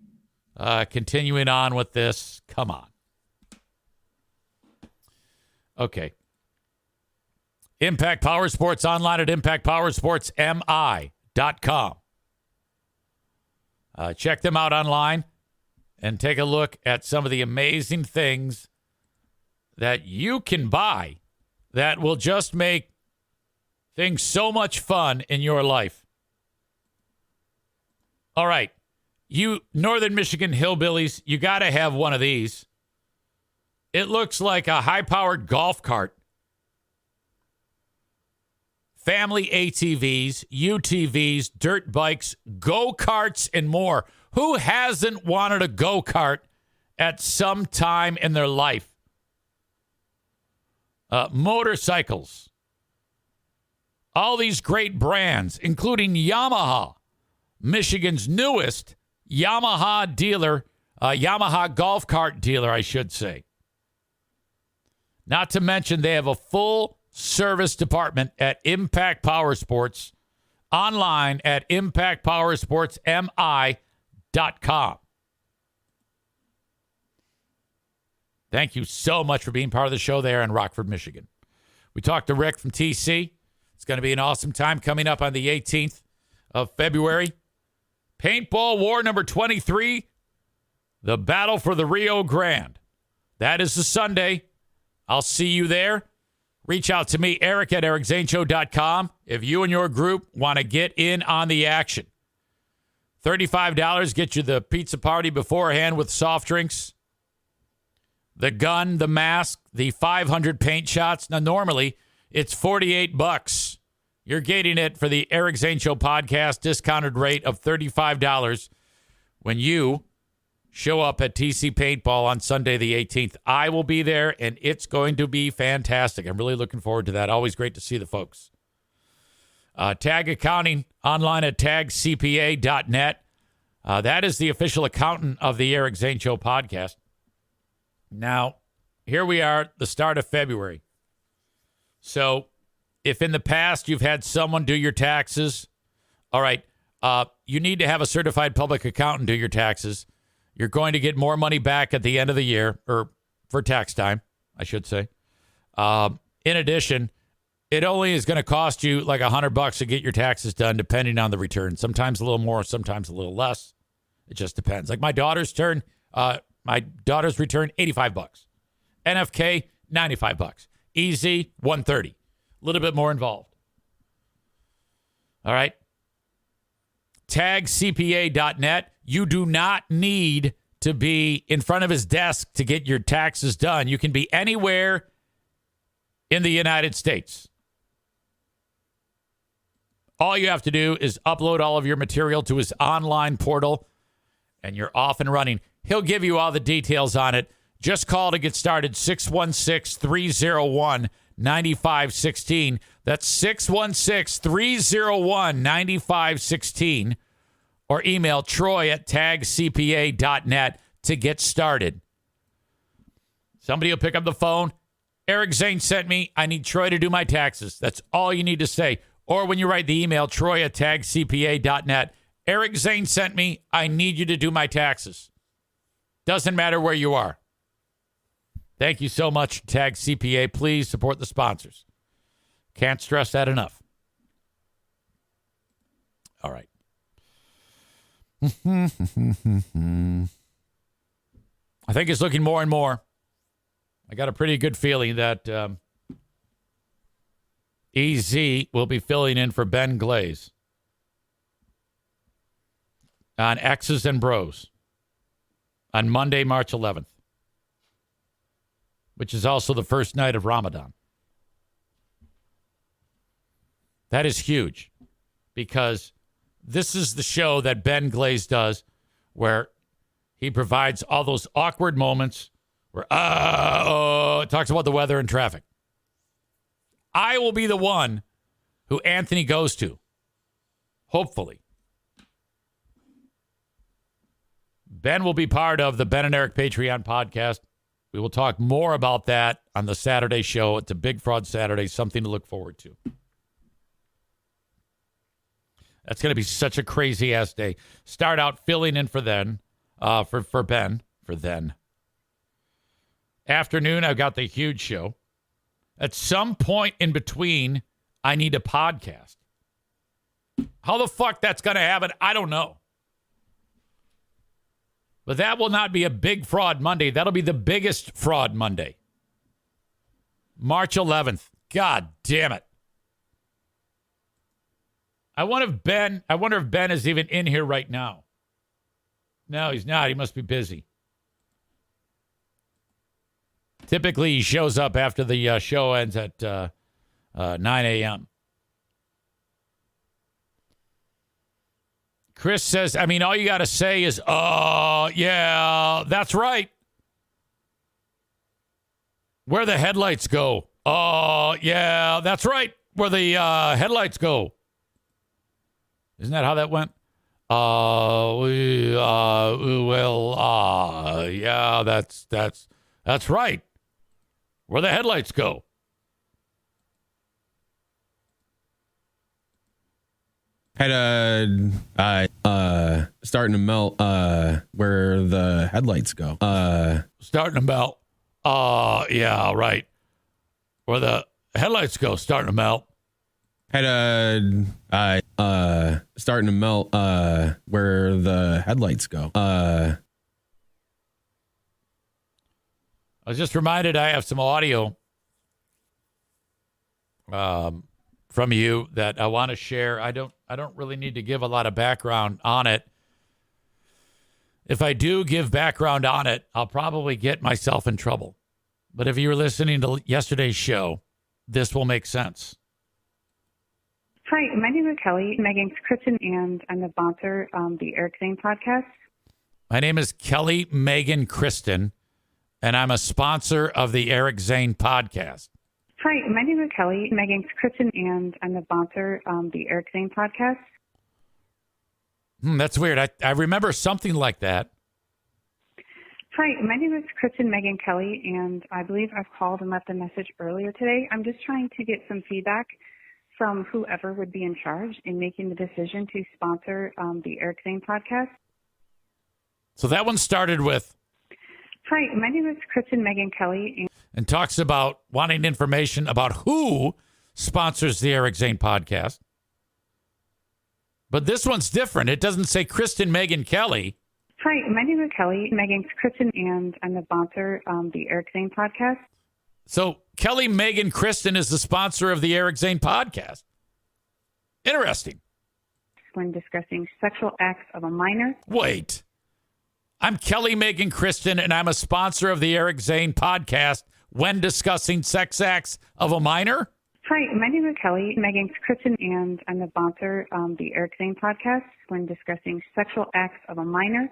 [SPEAKER 1] continuing on with this. Come on. Okay. Impact Power Sports online at impactpowersportsmi.com. Check them out online and take a look at some of the amazing things that you can buy that will just make things so much fun in your life. All right. You Northern Michigan hillbillies, you got to have one of these. It looks like a high-powered golf cart. Family ATVs, UTVs, dirt bikes, go-karts, and more. Who hasn't wanted a go-kart at some time in their life? Motorcycles. All these great brands, including Yamaha, Michigan's newest Yamaha dealer, Yamaha golf cart dealer, I should say. Not to mention they have a full service department at Impact Power Sports, online at impactpowersportsmi.com. Thank you so much for being part of the show there in Rockford, Michigan. We talked to Rick from TC. It's going to be an awesome time coming up on the 18th of February. Paintball War number 23, the Battle for the Rio Grande. That is the Sunday. I'll see you there. Reach out to me, Eric at ericzaneshow.com, if you and your group want to get in on the action. $35 get you the pizza party beforehand with soft drinks, the gun, the mask, the 500 paint shots. Now, normally, it's $48. You're getting it for the Eric Zane Show podcast discounted rate of $35 when you show up at TC Paintball on Sunday the 18th. I will be there, and it's going to be fantastic. I'm really looking forward to that. Always great to see the folks. Tag Accounting online at tagcpa.net. That is the official accountant of the Eric Zane Show podcast. Now, here we are, the start of February. So, if in the past you've had someone do your taxes, all right, you need to have a certified public accountant do your taxes. You're going to get more money back at the end of the year, or for tax time, I should say. In addition, it only is going to cost you like $100 to get your taxes done, depending on the return. Sometimes a little more, sometimes a little less. It just depends. Like my daughter's return, $85. NFK, $95. EZ, $130. A little bit more involved. All right. TagCPA.net. You do not need to be in front of his desk to get your taxes done. You can be anywhere in the United States. All you have to do is upload all of your material to his online portal, and you're off and running. He'll give you all the details on it. Just call to get started, 616-301-9516. That's 616-301-9516. Or email troy@tagcpa.net to get started. Somebody will pick up the phone. Eric Zane sent me. I need Troy to do my taxes. That's all you need to say. Or when you write the email, troy@tagcpa.net. Eric Zane sent me. I need you to do my taxes. Doesn't matter where you are. Thank you so much, Tag CPA. Please support the sponsors. Can't stress that enough. All right. I think it's looking more and more. I got a pretty good feeling that EZ will be filling in for Ben Glaze on X's and Bros on Monday, March 11th, which is also the first night of Ramadan. That is huge because this is the show that Ben Glaze does where he provides all those awkward moments where it talks about the weather and traffic. I will be the one who Anthony goes to, hopefully. Ben will be part of the Ben and Eric Patreon podcast. We will talk more about that on the Saturday show. It's a Big Fraud Saturday, something to look forward to. That's going to be such a crazy-ass day. Start out filling in for Ben. Afternoon, I've got the huge show. At some point in between, I need a podcast. How the fuck that's going to happen, I don't know. But that will not be a Big Fraud Monday. That'll be the biggest Fraud Monday. March 11th. God damn it. I wonder if Ben is even in here right now. No, he's not. He must be busy. Typically, he shows up after the show ends at 9 a.m. Chris says, I mean, all you got to say is, yeah, that's right. Where the headlights go. Yeah, that's right. Where the headlights go. Isn't that how that went? Yeah, that's right. Where the headlights go.
[SPEAKER 4] Had starting to melt where the headlights go.
[SPEAKER 1] Starting to melt. Yeah, right. Where the headlights go, starting to melt.
[SPEAKER 4] Had starting to melt where the headlights go.
[SPEAKER 1] I was just reminded I have some audio from you that I want to share. I don't really need to give a lot of background on it. If I do give background on it, I'll probably get myself in trouble. But if you were listening to yesterday's show, this will make sense.
[SPEAKER 5] Hi, my name is Kelly. My name's Kristen, and I'm the sponsor of the Eric Zane podcast.
[SPEAKER 1] My name is Kelly Megan Kristen, and I'm a sponsor of the Eric Zane podcast.
[SPEAKER 5] Hi, my name is Kelly. My name's Kristen, and I'm the sponsor of the Eric Zane podcast.
[SPEAKER 1] That's weird. I remember something like that.
[SPEAKER 5] Hi, my name is Kristen Megan Kelly, and I believe I've called and left a message earlier today. I'm just trying to get some feedback from whoever would be in charge in making the decision to sponsor the Eric Zane podcast.
[SPEAKER 1] So that one started with,
[SPEAKER 5] Hi, my name is Kristen Megan Kelly.
[SPEAKER 1] and talks about wanting information about who sponsors the Eric Zane podcast. But this one's different. It doesn't say Kristen Megan Kelly.
[SPEAKER 5] Hi, my name is Kelly. Megan's Kristen, and I'm the sponsor the Eric Zane podcast.
[SPEAKER 1] So Kelly Megan Kristen is the sponsor of the Eric Zane podcast. Interesting.
[SPEAKER 5] When discussing sexual acts of a minor.
[SPEAKER 1] Wait. I'm Kelly Megan Kristen, and I'm a sponsor of the Eric Zane podcast when discussing sex acts of a minor?
[SPEAKER 5] Hi, my name is Kelly. Megan's Kristen, and I'm the sponsor the Eric Zane podcast. When discussing sexual acts of a minor,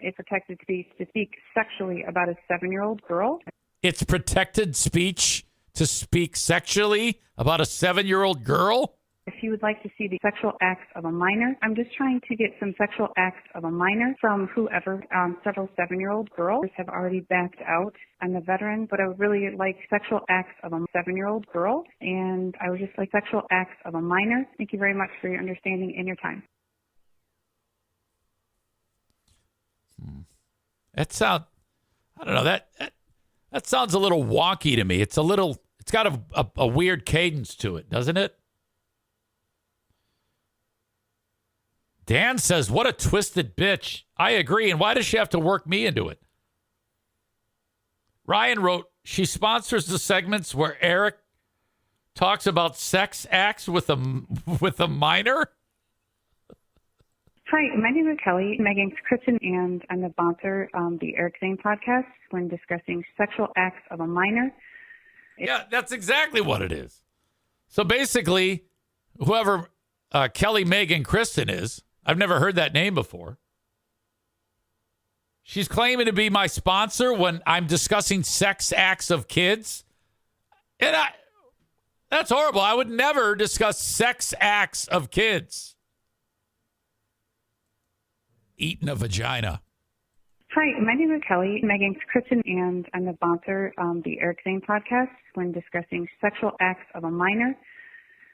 [SPEAKER 5] it's protected to speak sexually about a 7-year-old girl.
[SPEAKER 1] It's protected speech to speak sexually about a 7-year-old girl?
[SPEAKER 5] If you would like to see the sexual acts of a minor, I'm just trying to get some sexual acts of a minor from whoever. Several 7-year-old girls have already backed out. I'm a veteran, but I would really like sexual acts of a 7-year-old girl, and I would just like sexual acts of a minor. Thank you very much for your understanding and your time.
[SPEAKER 1] That sound, I don't know, that sounds a little wonky to me. It's got a weird cadence to it, doesn't it? Dan says, what a twisted bitch. I agree. And why does she have to work me into it? Ryan wrote, she sponsors the segments where Eric talks about sex acts with a minor.
[SPEAKER 5] Hi, my name is Kelly. Megan's Kristen, and I'm the sponsor the Eric Zane podcast. When discussing sexual acts of a minor.
[SPEAKER 1] Yeah, that's exactly what it is. So basically, whoever Kelly Megan Kristen is, I've never heard that name before. She's claiming to be my sponsor when I'm discussing sex acts of kids. And that's horrible. I would never discuss sex acts of kids. Eating a vagina.
[SPEAKER 5] Hi, my name is Kelly. Megan's Kristen, and I'm the sponsor the Eric Zane podcast. When discussing sexual acts of a minor,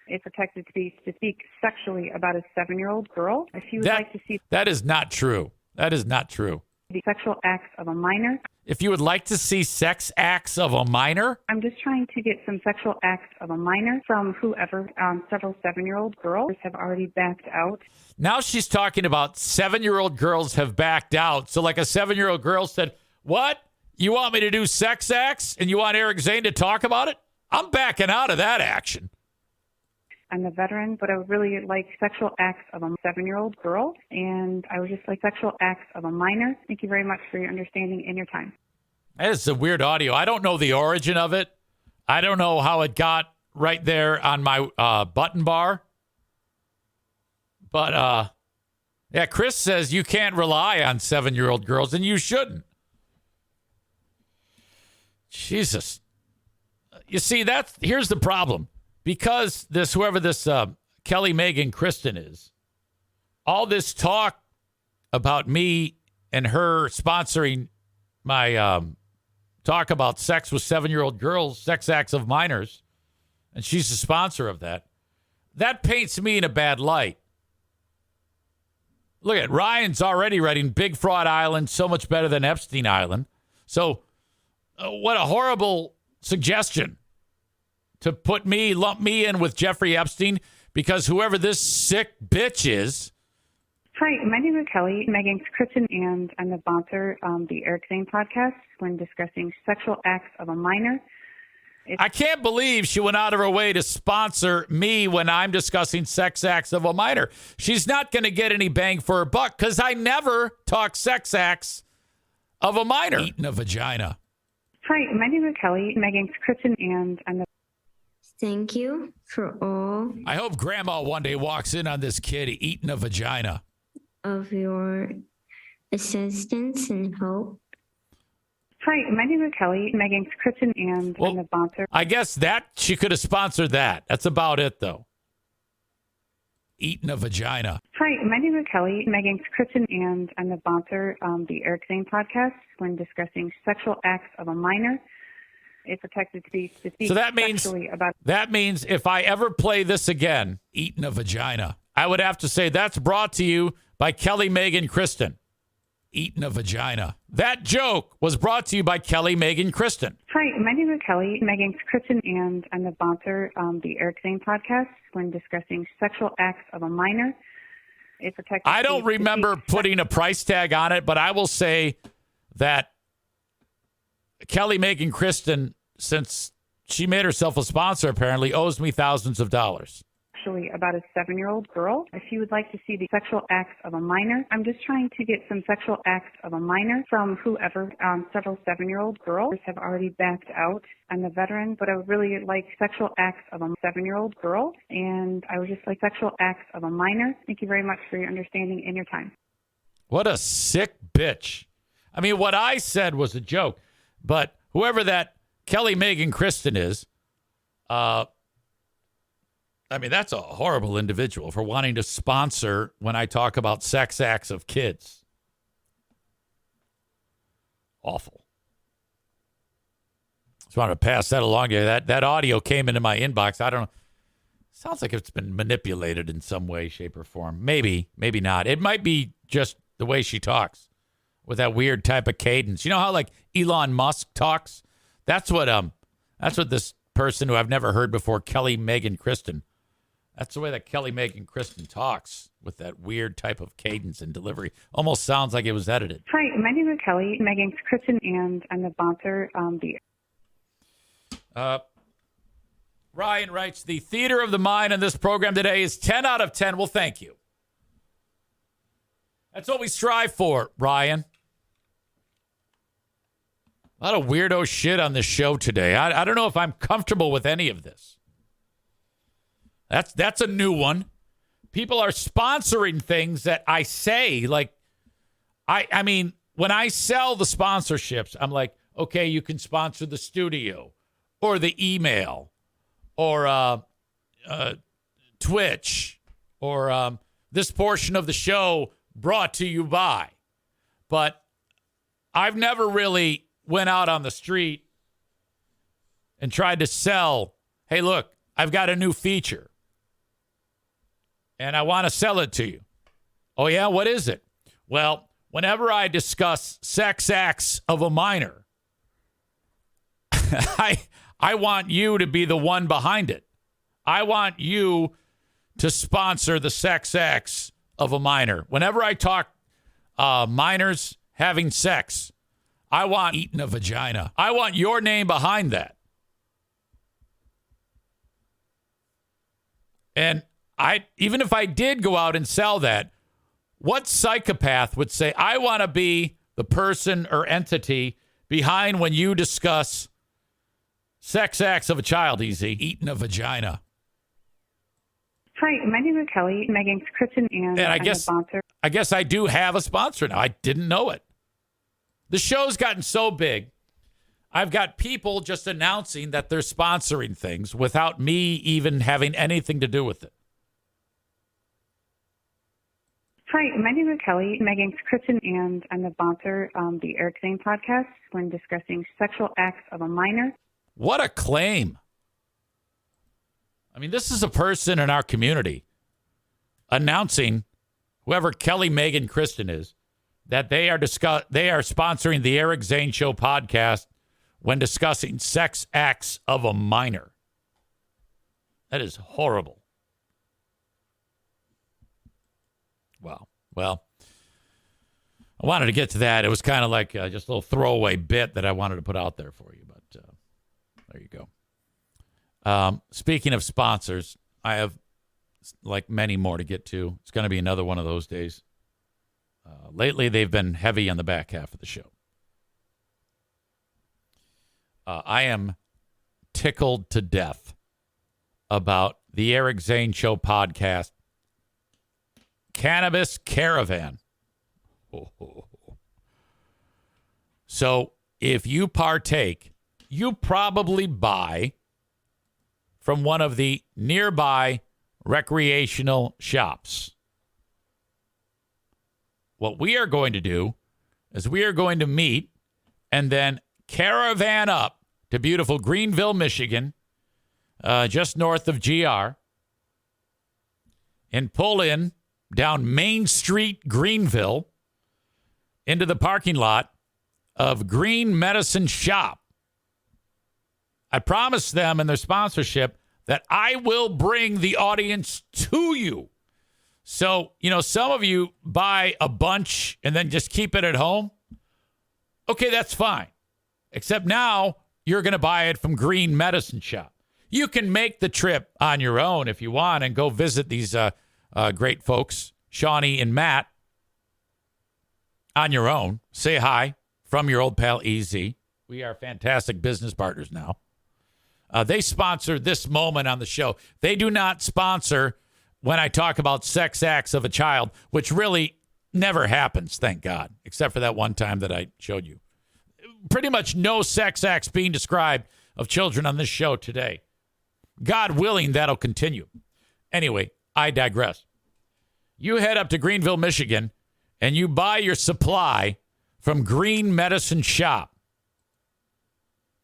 [SPEAKER 5] it's protected to speak sexually about a 7-year-old girl. If you would like to see
[SPEAKER 1] that is not true. That is not true.
[SPEAKER 5] The sexual acts of a minor.
[SPEAKER 1] If you would like to see sex acts of a minor,
[SPEAKER 5] I'm just trying to get some sexual acts of a minor from whoever. Several 7-year-old girls have already backed out.
[SPEAKER 1] Now she's talking about 7-year-old girls have backed out. So like a 7-year-old girl said, what? You want me to do sex acts and you want Eric Zane to talk about it? I'm backing out of that action.
[SPEAKER 5] I'm a veteran, but I would really like sexual acts of a 7-year-old girl, and I would just like sexual acts of a minor. Thank you very much for your understanding and your time.
[SPEAKER 1] That is some weird audio. I don't know the origin of it. I don't know how it got right there on my button bar. But, yeah, Chris says you can't rely on 7-year-old girls, and you shouldn't. Jesus. You see, here's the problem. Because whoever this Kelly Megan Kristen is, all this talk about me and her sponsoring my talk about sex with 7-year-old girls, sex acts of minors, and she's the sponsor of that, that paints me in a bad light. Look at Ryan's already writing Big Fraud Island so much better than Epstein Island. So what a horrible suggestion. To lump me in with Jeffrey Epstein, because whoever this sick bitch is.
[SPEAKER 5] Hi, my name is Kelly. Megan's Kristen, and I'm the sponsor the Eric Zane podcast. When discussing sexual acts of a minor.
[SPEAKER 1] I can't believe she went out of her way to sponsor me when I'm discussing sex acts of a minor. She's not going to get any bang for her buck because I never talk sex acts of a minor. Eating a vagina.
[SPEAKER 5] Hi, my name is Kelly. Megan's Kristen, and I'm the.
[SPEAKER 6] Thank you for all
[SPEAKER 1] I hope grandma one day walks in on this kid eating a vagina.
[SPEAKER 6] Of your assistance and hope.
[SPEAKER 5] Hi, my name is Kelly. Megan's Kristen, and I'm the sponsor.
[SPEAKER 1] I guess that she could have sponsored that. That's about it, though. Eating a vagina.
[SPEAKER 5] Hi, my name is Kelly. Megan's Kristen, and I'm the sponsor the Eric Zane podcast. When discussing sexual acts of a minor. It's protected to be to speak
[SPEAKER 1] So that means
[SPEAKER 5] sexually about.
[SPEAKER 1] that means if I ever play this again, eating a vagina, I would have to say that's brought to you by Kelly, Megan, Kristen. Eating a vagina. That joke was brought to you by Kelly, Megan, Kristen.
[SPEAKER 5] Hi, my name is Kelly, Megan Kristen, and I'm the sponsor of the Eric Zane podcast when discussing sexual acts of a minor. It's protected.
[SPEAKER 1] I don't remember putting a price tag on it, but I will say that Kelly, Megan, Kristen, since she made herself a sponsor, apparently owes me thousands of dollars.
[SPEAKER 5] Actually, about a 7-year-old girl. If you would like to see the sexual acts of a minor, I'm just trying to get some sexual acts of a minor from whoever. Several 7-year-old girls have already backed out. I'm a veteran, but I would really like sexual acts of a 7-year-old girl, and I would just like sexual acts of a minor. Thank you very much for your understanding and your time.
[SPEAKER 1] What a sick bitch. I mean, what I said was a joke, but whoever that Kelly, Megan, Kristen is, I mean, that's a horrible individual for wanting to sponsor when I talk about sex acts of kids. Awful. Just wanted to pass that along to you. That audio came into my inbox. I don't know. Sounds like it's been manipulated in some way, shape, or form. Maybe, maybe not. It might be just the way she talks with that weird type of cadence. You know how like Elon Musk talks? That's what this person who I've never heard before, Kelly, Megan, Kristen. That's the way that Kelly, Megan, Kristen talks with that weird type of cadence and delivery. Almost sounds like it was edited.
[SPEAKER 5] Hi, my name is Kelly, Megan Kristen, and I'm the sponsor of the.
[SPEAKER 1] Ryan writes, the theater of the mind in this program today is 10 out of 10. Well, thank you. That's what we strive for, Ryan. A lot of weirdo shit on this show today. I don't know if I'm comfortable with any of this. That's a new one. People are sponsoring things that I say, like, I mean, when I sell the sponsorships, I'm like, okay, you can sponsor the studio or the email or Twitch or this portion of the show brought to you by. But I've never really went out on the street and tried to sell, hey, look, I've got a new feature. And I want to sell it to you. Oh, yeah? What is it? Well, whenever I discuss sex acts of a minor, I want you to be the one behind it. I want you to sponsor the sex acts of a minor. Whenever I talk minors having sex, I want eating a vagina. I want your name behind that. And even if I did go out and sell that, what psychopath would say, I want to be the person or entity behind when you discuss sex acts of a child, eating a vagina?
[SPEAKER 5] Hi, my name is Kelly, Megan Kristen, and I'm the sponsor.
[SPEAKER 1] I guess I do have a sponsor now. I didn't know it. The show's gotten so big, I've got people just announcing that they're sponsoring things without me even having anything to do with it.
[SPEAKER 5] Hi, my name is Kelly, Megan Kristen, and I'm the sponsor of the Eric Zane podcast when discussing sexual acts of a minor.
[SPEAKER 1] What a claim. I mean, this is a person in our community announcing, whoever Kelly, Megan, Kristen is, that they are sponsoring the Eric Zane Show podcast when discussing sex acts of a minor. That is horrible. Wow. Well, I wanted to get to that. It was kind of like just a little throwaway bit that I wanted to put out there for you, but there you go. Speaking of sponsors, I have like many more to get to. It's going to be another one of those days. Lately, they've been heavy on the back half of the show. I am tickled to death about the Eric Zane Show podcast, Cannabis Caravan. So if you partake, you probably buy from one of the nearby recreational shops. What we are going to do is we are going to meet and then caravan up to beautiful Greenville, Michigan, just north of GR, and pull in down Main Street, Greenville, into the parking lot of Green Medicine Shop. I promised them in their sponsorship that I will bring the audience to you. So, some of you buy a bunch and then just keep it at home. Okay, that's fine. Except now you're going to buy it from Green Medicine Shop. You can make the trip on your own if you want and go visit these great folks, Shawnee and Matt, on your own. Say hi from your old pal EZ. We are fantastic business partners now. They sponsor this moment on the show. They do not sponsor when I talk about sex acts of a child, which really never happens, thank God, except for that one time that I showed you. Pretty much no sex acts being described of children on this show today. God willing, that'll continue. Anyway, I digress. You head up to Greenville, Michigan, and you buy your supply from Green Medicine Shop.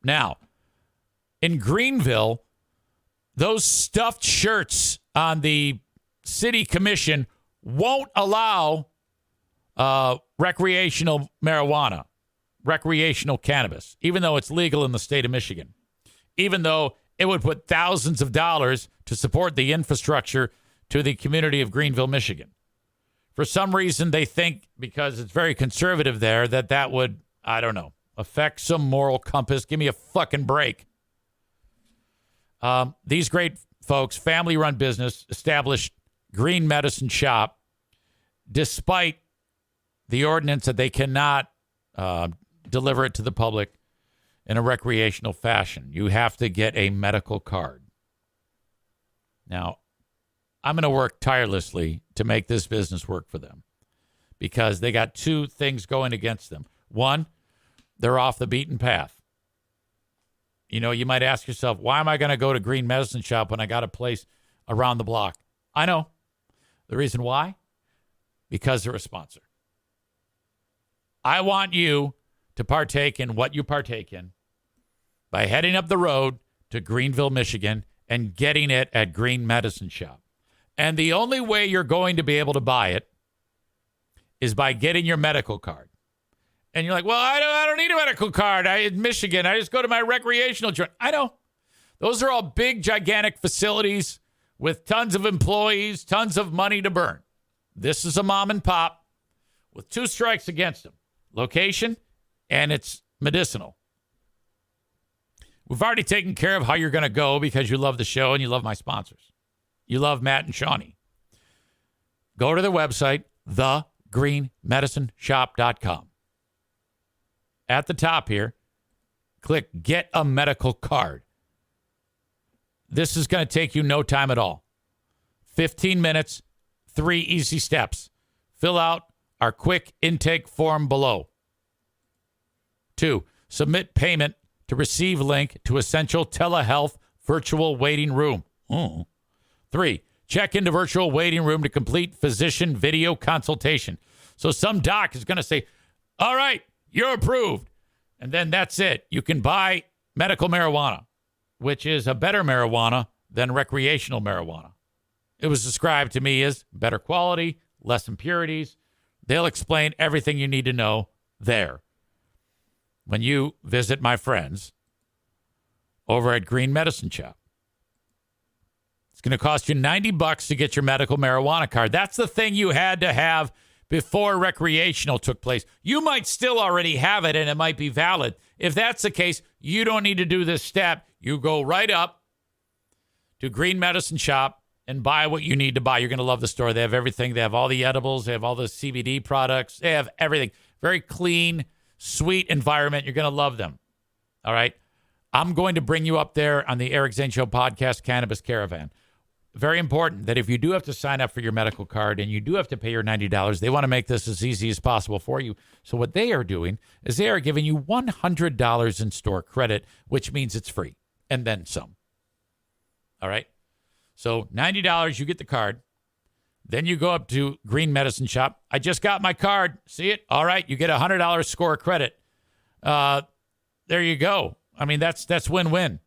[SPEAKER 1] Now, in Greenville, those stuffed shirts on the city commission won't allow recreational marijuana, recreational cannabis, even though it's legal in the state of Michigan, even though it would put thousands of dollars to support the infrastructure to the community of Greenville, Michigan. For some reason, they think because it's very conservative there that would, I don't know, affect some moral compass. Give me a fucking break. These great folks, family-run business, established Green Medicine Shop, despite the ordinance that they cannot deliver it to the public in a recreational fashion. You have to get a medical card. Now, I'm going to work tirelessly to make this business work for them because they got two things going against them. One, they're off the beaten path. You might ask yourself, why am I going to go to Green Medicine Shop when I got a place around the block? I know. The reason why? Because they're a sponsor. I want you to partake in what you partake in by heading up the road to Greenville, Michigan, and getting it at Green Medicine Shop. And the only way you're going to be able to buy it is by getting your medical card. And you're like, well, I don't need a medical card. In Michigan, I just go to my recreational joint. I know. Those are all big, gigantic facilities with tons of employees, tons of money to burn. This is a mom and pop with two strikes against them. Location, and it's medicinal. We've already taken care of how you're going to go because you love the show and you love my sponsors. You love Matt and Shawnee. Go to their website, thegreenmedicineshop.com. At the top here, click Get a Medical Card. This is going to take you no time at all. 15 minutes, 3 easy steps. Fill out our quick intake form below. 2, submit payment to receive link to Essential Telehealth Virtual Waiting Room. 3, check into virtual waiting room to complete physician video consultation. So some doc is going to say, all right, you're approved. And then that's it. You can buy medical marijuana, which is a better marijuana than recreational marijuana. It was described to me as better quality, less impurities. They'll explain everything you need to know there when you visit my friends over at Green Medicine Shop. It's going to cost you $90 to get your medical marijuana card. That's the thing you had to have before recreational took place. You might still already have it and it might be valid. If that's the case, you don't need to do this step. You go right up to Green Medicine Shop and buy what you need to buy. You're going to love the store. They have everything. They have all the edibles. They have all the CBD products. They have everything. Very clean, sweet environment. You're going to love them. All right. I'm going to bring you up there on the Eric Zane Show podcast, Cannabis Caravan. Very important that if you do have to sign up for your medical card and you do have to pay your $90, they want to make this as easy as possible for you. So what they are doing is they are giving you $100 in store credit, which means it's free, and then some. All right? So $90, you get the card. Then you go up to Green Medicine Shop. I just got my card. See it? All right, you get $100 score credit. There you go. I mean, that's win-win.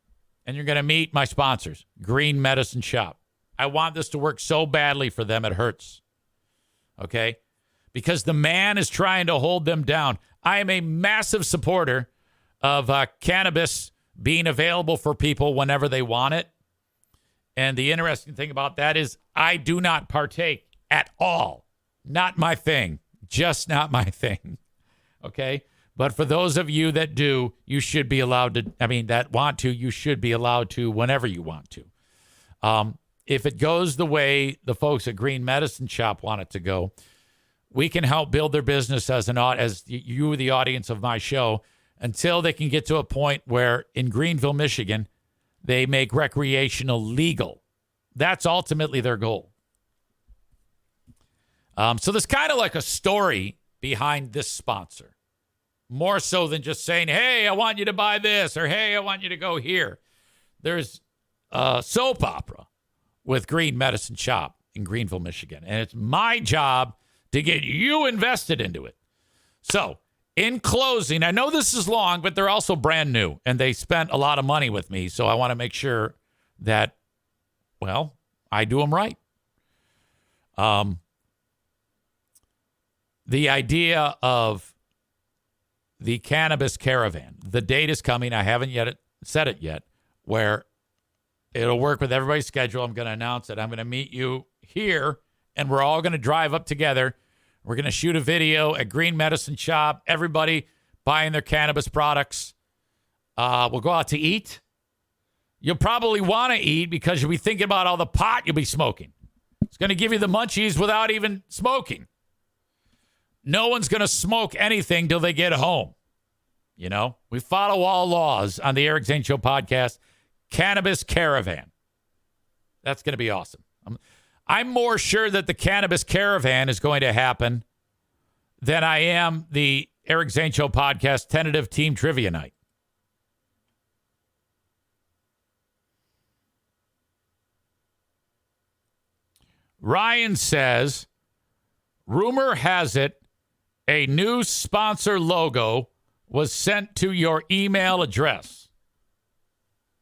[SPEAKER 1] And you're going to meet my sponsors, Green Medicine Shop. I want this to work so badly for them, it hurts. Okay? Because the man is trying to hold them down. I am a massive supporter of cannabis being available for people whenever they want it. And the interesting thing about that is I do not partake at all. Not my thing. Just not my thing. Okay? But for those of you that do, you should be allowed to, that want to, you should be allowed to whenever you want to. If it goes the way the folks at Green Medicine Shop want it to go, we can help build their business as you, the audience of my show, until they can get to a point where in Greenville, Michigan, they make recreational legal. That's ultimately their goal. So there's kind of like a story behind this sponsor. More so than just saying, hey, I want you to buy this, or hey, I want you to go here. There's a soap opera with Green Medicine Shop in Greenville, Michigan. And it's my job to get you invested into it. So, in closing, I know this is long, but they're also brand new, and they spent a lot of money with me, so I want to make sure that, well, I do them right. The idea of the cannabis caravan, the date is coming. I haven't yet said it yet, where it'll work with everybody's schedule. I'm going to announce it. I'm going to meet you here, and we're all going to drive up together. We're going to shoot a video at Green Medicine Shop. Everybody buying their cannabis products. We'll go out to eat. You'll probably want to eat because you'll be thinking about all the pot you'll be smoking. It's going to give you the munchies without even smoking. No one's going to smoke anything till they get home. You know, we follow all laws on the Eric Zane Show podcast. Cannabis caravan. That's going to be awesome. I'm more sure that the cannabis caravan is going to happen than I am the Eric Zane Show podcast tentative team trivia night. Ryan says, rumor has it a new sponsor logo was sent to your email address.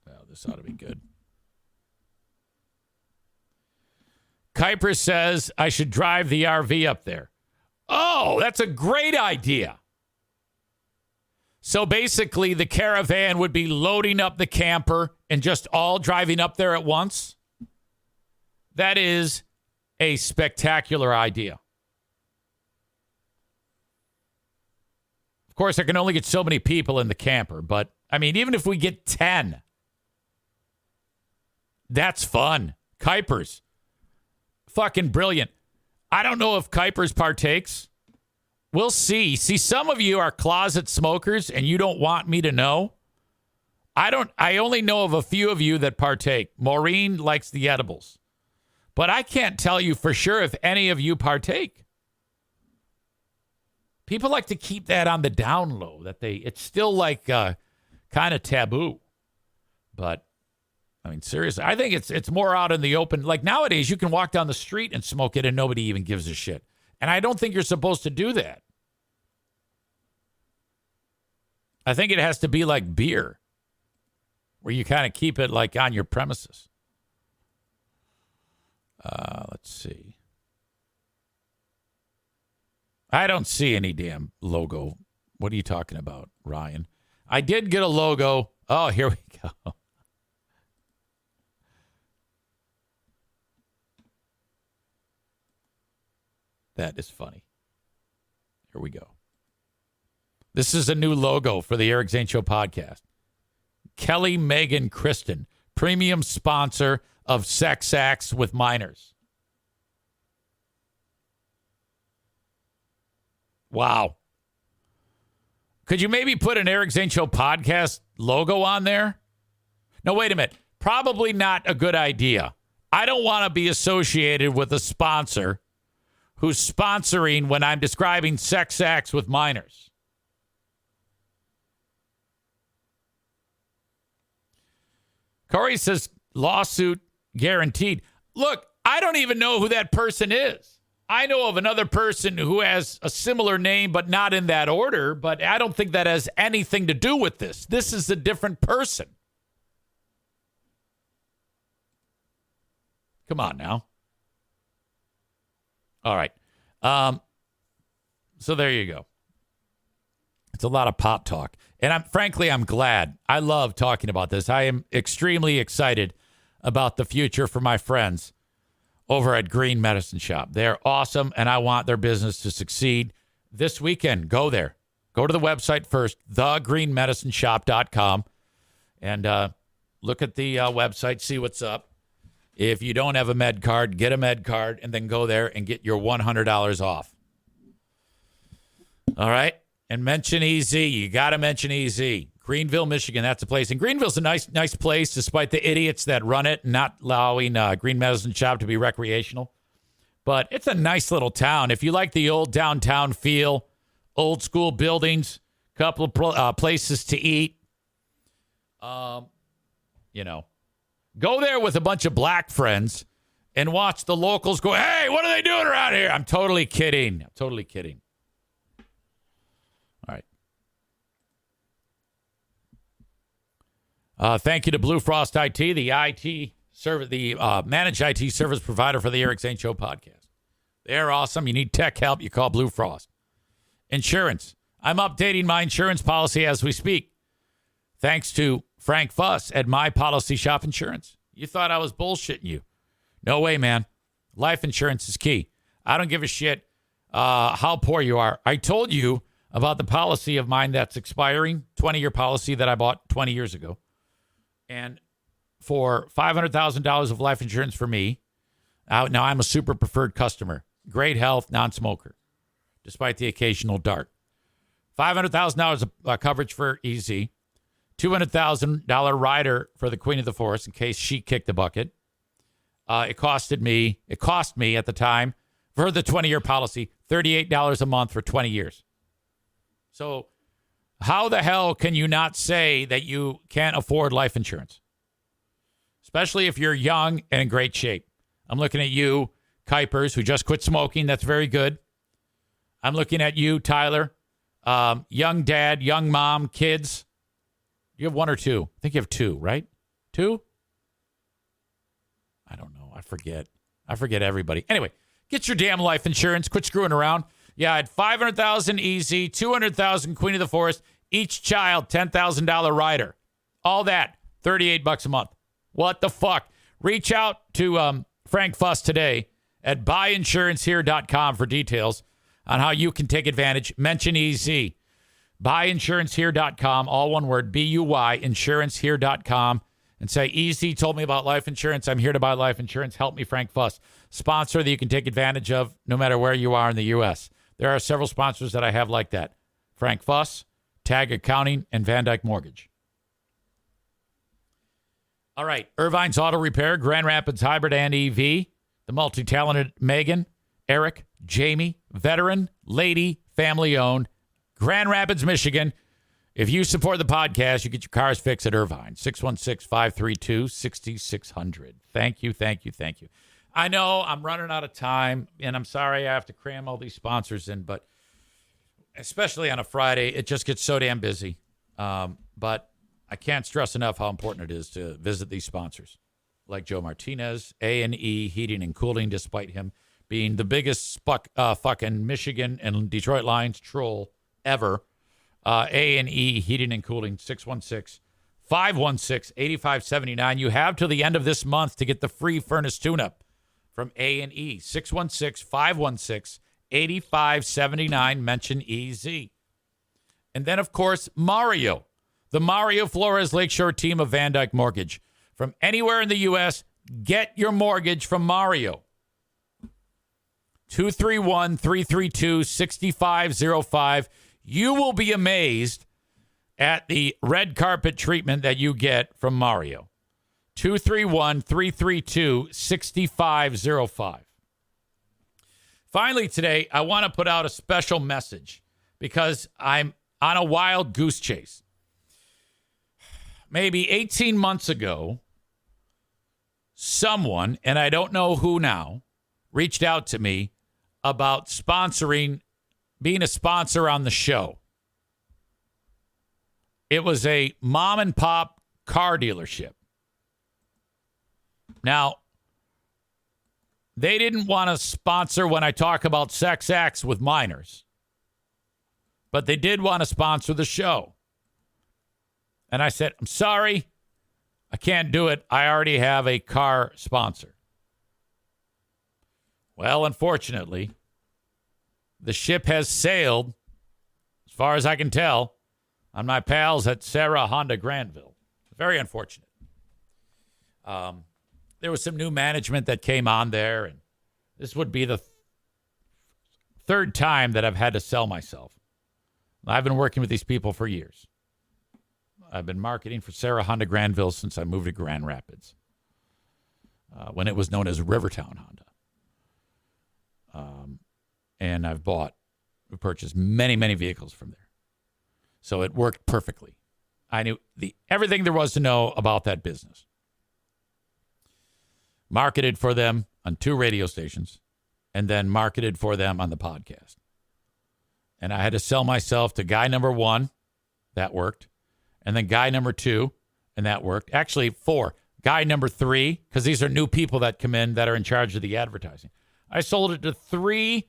[SPEAKER 1] Well, this ought to be good. Kuiper says I should drive the RV up there. Oh, that's a great idea. So basically, the caravan would be loading up the camper and just all driving up there at once. That is a spectacular idea. Of course, I can only get so many people in the camper, but I mean, even if we get 10, that's fun. Kuiper's fucking brilliant. I don't know if Kuiper's partakes. We'll see. See, some of you are closet smokers and you don't want me to know. I only know of a few of you that partake. Maureen likes the edibles. But I can't tell you for sure if any of you partake. People like to keep that on the down low, it's still like kind of taboo. But I mean, seriously, I think it's more out in the open. Like nowadays, you can walk down the street and smoke it and nobody even gives a shit. And I don't think you're supposed to do that. I think it has to be like beer, where you kind of keep it like on your premises. Let's see. I don't see any damn logo. What are you talking about, Ryan? I did get a logo. Oh, here we go. That is funny. Here we go. This is a new logo for the Eric Zane Show podcast. Kelly Megan Kristen, premium sponsor of sex acts with minors. Wow. Could you maybe put an Eric Zane Show podcast logo on there? No, wait a minute. Probably not a good idea. I don't want to be associated with a sponsor who's sponsoring when I'm describing sex acts with minors. Corey says lawsuit guaranteed. Look, I don't even know who that person is. I know of another person who has a similar name, but not in that order. But I don't think that has anything to do with this. This is a different person. Come on now. All right. So there you go. It's a lot of pop talk. And I'm glad. I love talking about this. I am extremely excited about the future for my friends over at Green Medicine Shop. They're awesome, and I want their business to succeed. This weekend, go there. Go to the website first, thegreenmedicineshop.com, and look at the website, see what's up. If you don't have a med card, get a med card, and then go there and get your $100 off. All right? And mention EZ. You got to mention EZ. Greenville, Michigan, that's a place. And Greenville's a nice place, despite the idiots that run it, not allowing Green Medicine Shop to be recreational. But it's a nice little town. If you like the old downtown feel, old school buildings, couple of places to eat, go there with a bunch of black friends and watch the locals go, hey, what are they doing around here? I'm totally kidding. All right. Thank you to Blue Frost IT, the managed IT service provider for the Eric Zane Show podcast. They're awesome. You need tech help, you call Blue Frost. Insurance. I'm updating my insurance policy as we speak. Thanks to Frank Fuss at My Policy Shop Insurance. You thought I was bullshitting you. No way, man. Life insurance is key. I don't give a shit how poor you are. I told you about the policy of mine that's expiring, 20-year policy that I bought 20 years ago. And for $500,000 of life insurance for me, now I'm a super preferred customer. Great health, non-smoker, despite the occasional dart. $500,000 of coverage for EZ. $200,000 rider for the Queen of the Forest in case she kicked the bucket. It cost me at the time, for the 20-year policy, $38 a month for 20 years. So how the hell can you not say that you can't afford life insurance? Especially if you're young and in great shape. I'm looking at you, Kuipers, who just quit smoking. That's very good. I'm looking at you, Tyler. Young dad, young mom, kids. You have one or two? I think you have two, right? Two? I don't know. I forget everybody. Anyway, get your damn life insurance. Quit screwing around. Yeah, I had $500,000 easy, $200,000 Queen of the Forest, each child $10,000 rider. All that, $38 a month. What the fuck? Reach out to Frank Fuss today at buyinsurancehere.com for details on how you can take advantage. Mention EZ. Buyinsurancehere.com, all one word, B-U-Y, insurancehere.com, and say, EZ told me about life insurance. I'm here to buy life insurance. Help me, Frank Fuss. Sponsor that you can take advantage of no matter where you are in the U.S. There are several sponsors that I have like that. Frank Fuss, Tag Accounting, and Van Dyke Mortgage. All right. Irvine's Auto Repair, Grand Rapids Hybrid and EV, the multi-talented Megan, Eric, Jamie, veteran, lady, family-owned, Grand Rapids, Michigan. If you support the podcast, you get your cars fixed at Irvine, 616-532-6600. Thank you. I know I'm running out of time, and I'm sorry I have to cram all these sponsors in, but especially on a Friday, it just gets so damn busy. But I can't stress enough how important it is to visit these sponsors, like Joe Martinez, A&E Heating and Cooling, despite him being the biggest fucking Michigan and Detroit Lions troll ever. A&E Heating and Cooling, 616-516-8579. You have till the end of this month to get the free furnace tune-up from A&E, 616-516-8579. Mention EZ. And then, of course, Mario, the Mario Flores Lakeshore team of Van Dyke Mortgage. From anywhere in the U.S., get your mortgage from Mario. 231-332-6505. You will be amazed at the red carpet treatment that you get from Mario. 231-332-6505. Finally today, I want to put out a special message because I'm on a wild goose chase. Maybe 18 months ago, someone, and I don't know who now, reached out to me about being a sponsor on the show. It was a mom and pop car dealership. Now, they didn't want to sponsor when I talk about sex acts with minors, but they did want to sponsor the show. And I said, I'm sorry, I can't do it. I already have a car sponsor. Well, unfortunately, the ship has sailed, as far as I can tell, on my pals at Sarah Honda Granville. Very unfortunate. There was some new management that came on there, and this would be the third time that I've had to sell myself. I've been working with these people for years. I've been marketing for Sarah Honda Granville since I moved to Grand Rapids, when it was known as Rivertown Honda. And I've purchased many, many vehicles from there. So it worked perfectly. I knew everything there was to know about that business. Marketed for them on 2 radio stations, and then marketed for them on the podcast. And I had to sell myself to guy number 1. That worked. And then guy number 2, and that worked. Actually, 4. Guy number 3, because these are new people that come in that are in charge of the advertising. I sold it to 3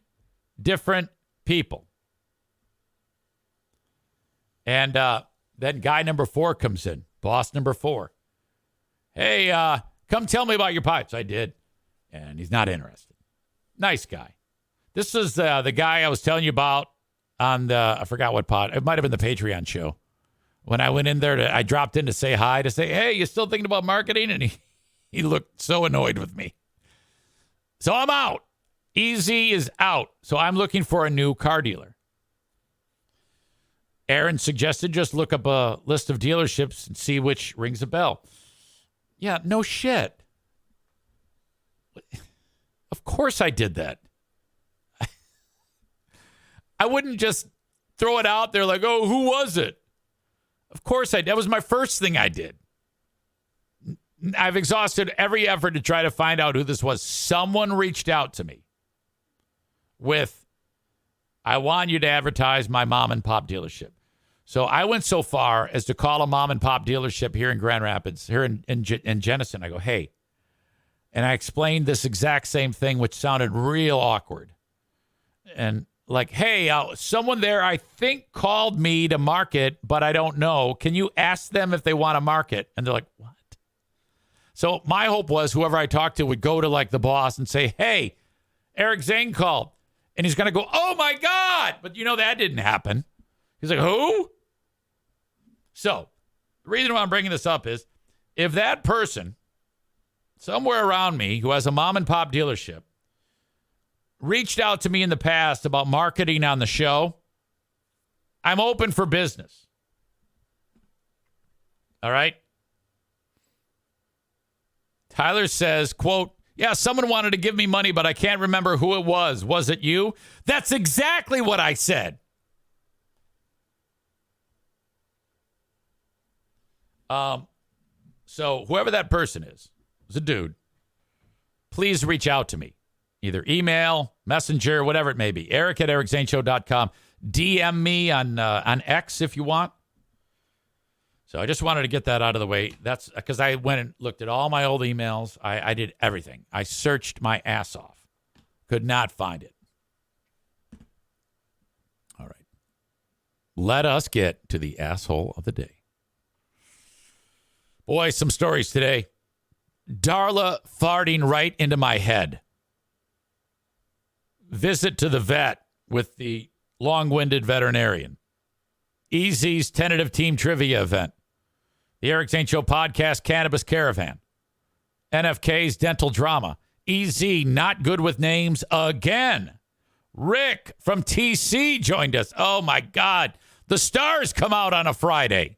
[SPEAKER 1] different people. And then guy number 4 comes in, boss number 4. Hey, come tell me about your pipes. I did. And he's not interested. Nice guy. This is the guy I was telling you about on I forgot what pod. It might have been the Patreon show. When I went in there, I dropped in to say hi, to say, hey, you still thinking about marketing? And he looked so annoyed with me. So I'm out. EZ is out. So I'm looking for a new car dealer. Aaron suggested just look up a list of dealerships and see which rings a bell. Yeah, no shit. Of course I did that. I wouldn't just throw it out there like, oh, who was it? Of course that was my first thing I did. I've exhausted every effort to try to find out who this was. Someone reached out to me with, I want you to advertise my mom and pop dealership. So I went so far as to call a mom and pop dealership here in Grand Rapids, here in Jenison. I go, hey, and I explained this exact same thing, which sounded real awkward. And like, hey, someone there I think called me to market, but I don't know. Can you ask them if they want to market? And they're like, what? So my hope was whoever I talked to would go to like the boss and say, hey, Eric Zane called. And he's going to go, oh my God. But that didn't happen. He's like, who? So the reason why I'm bringing this up is if that person somewhere around me who has a mom and pop dealership reached out to me in the past about marketing on the show, I'm open for business. All right. Tyler says, quote, yeah, someone wanted to give me money, but I can't remember who it was. Was it you? That's exactly what I said. So whoever that person is a dude, please reach out to me. Either email, messenger, whatever it may be. Eric at ericzaneshow.com. DM me on X if you want. So I just wanted to get that out of the way. That's because I went and looked at all my old emails. I did everything. I searched my ass off. Could not find it. All right. Let us get to the asshole of the day. Boy, some stories today. Darla farting right into my head. Visit to the vet with the long-winded veterinarian. EZ's tentative team trivia event. The Eric Zane Show podcast Cannabis Caravan. NFK's dental drama. EZ not good with names again. Rick from TC joined us. Oh, my God. The stars come out on a Friday.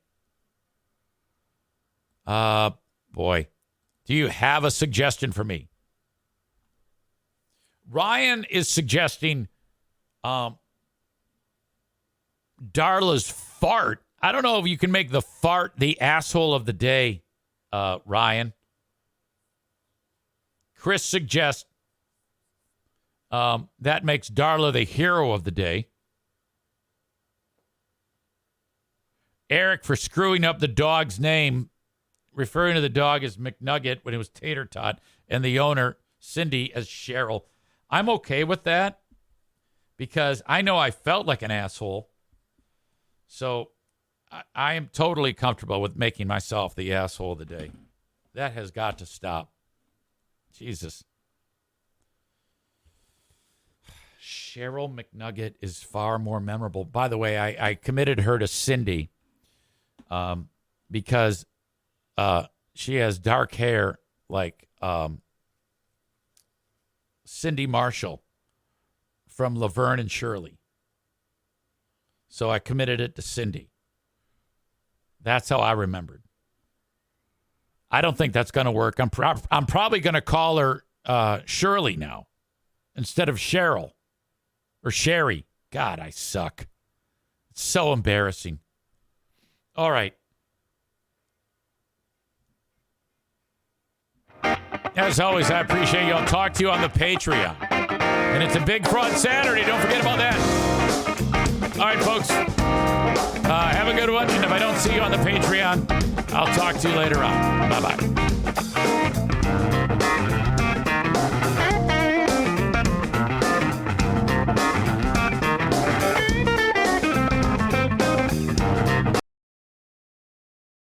[SPEAKER 1] Boy. Do you have a suggestion for me? Ryan is suggesting Darla's fart. I don't know if you can make the fart the asshole of the day, Ryan. Chris suggests That makes Darla the hero of the day. Eric for screwing up the dog's name, referring to the dog as McNugget when it was Tater Tot, and the owner, Cindy, as Cheryl. I'm okay with that because I know I felt like an asshole. So I am totally comfortable with making myself the asshole of the day. That has got to stop. Jesus. Cheryl McNugget is far more memorable. By the way, I committed her to Cindy because she has dark hair like Cindy Marshall from Laverne and Shirley. So I committed it to Cindy. That's how I remembered. I don't think that's going to work. I'm probably going to call her Shirley now instead of Cheryl or Sherry. God, I suck. It's so embarrassing. All right. As always, I appreciate you. I'll talk to you on the Patreon. And it's a Big Fraud Saturday. Don't forget about that. All right, folks. Have a good one. And if I don't see you on the Patreon, I'll talk to you later on. Bye-bye.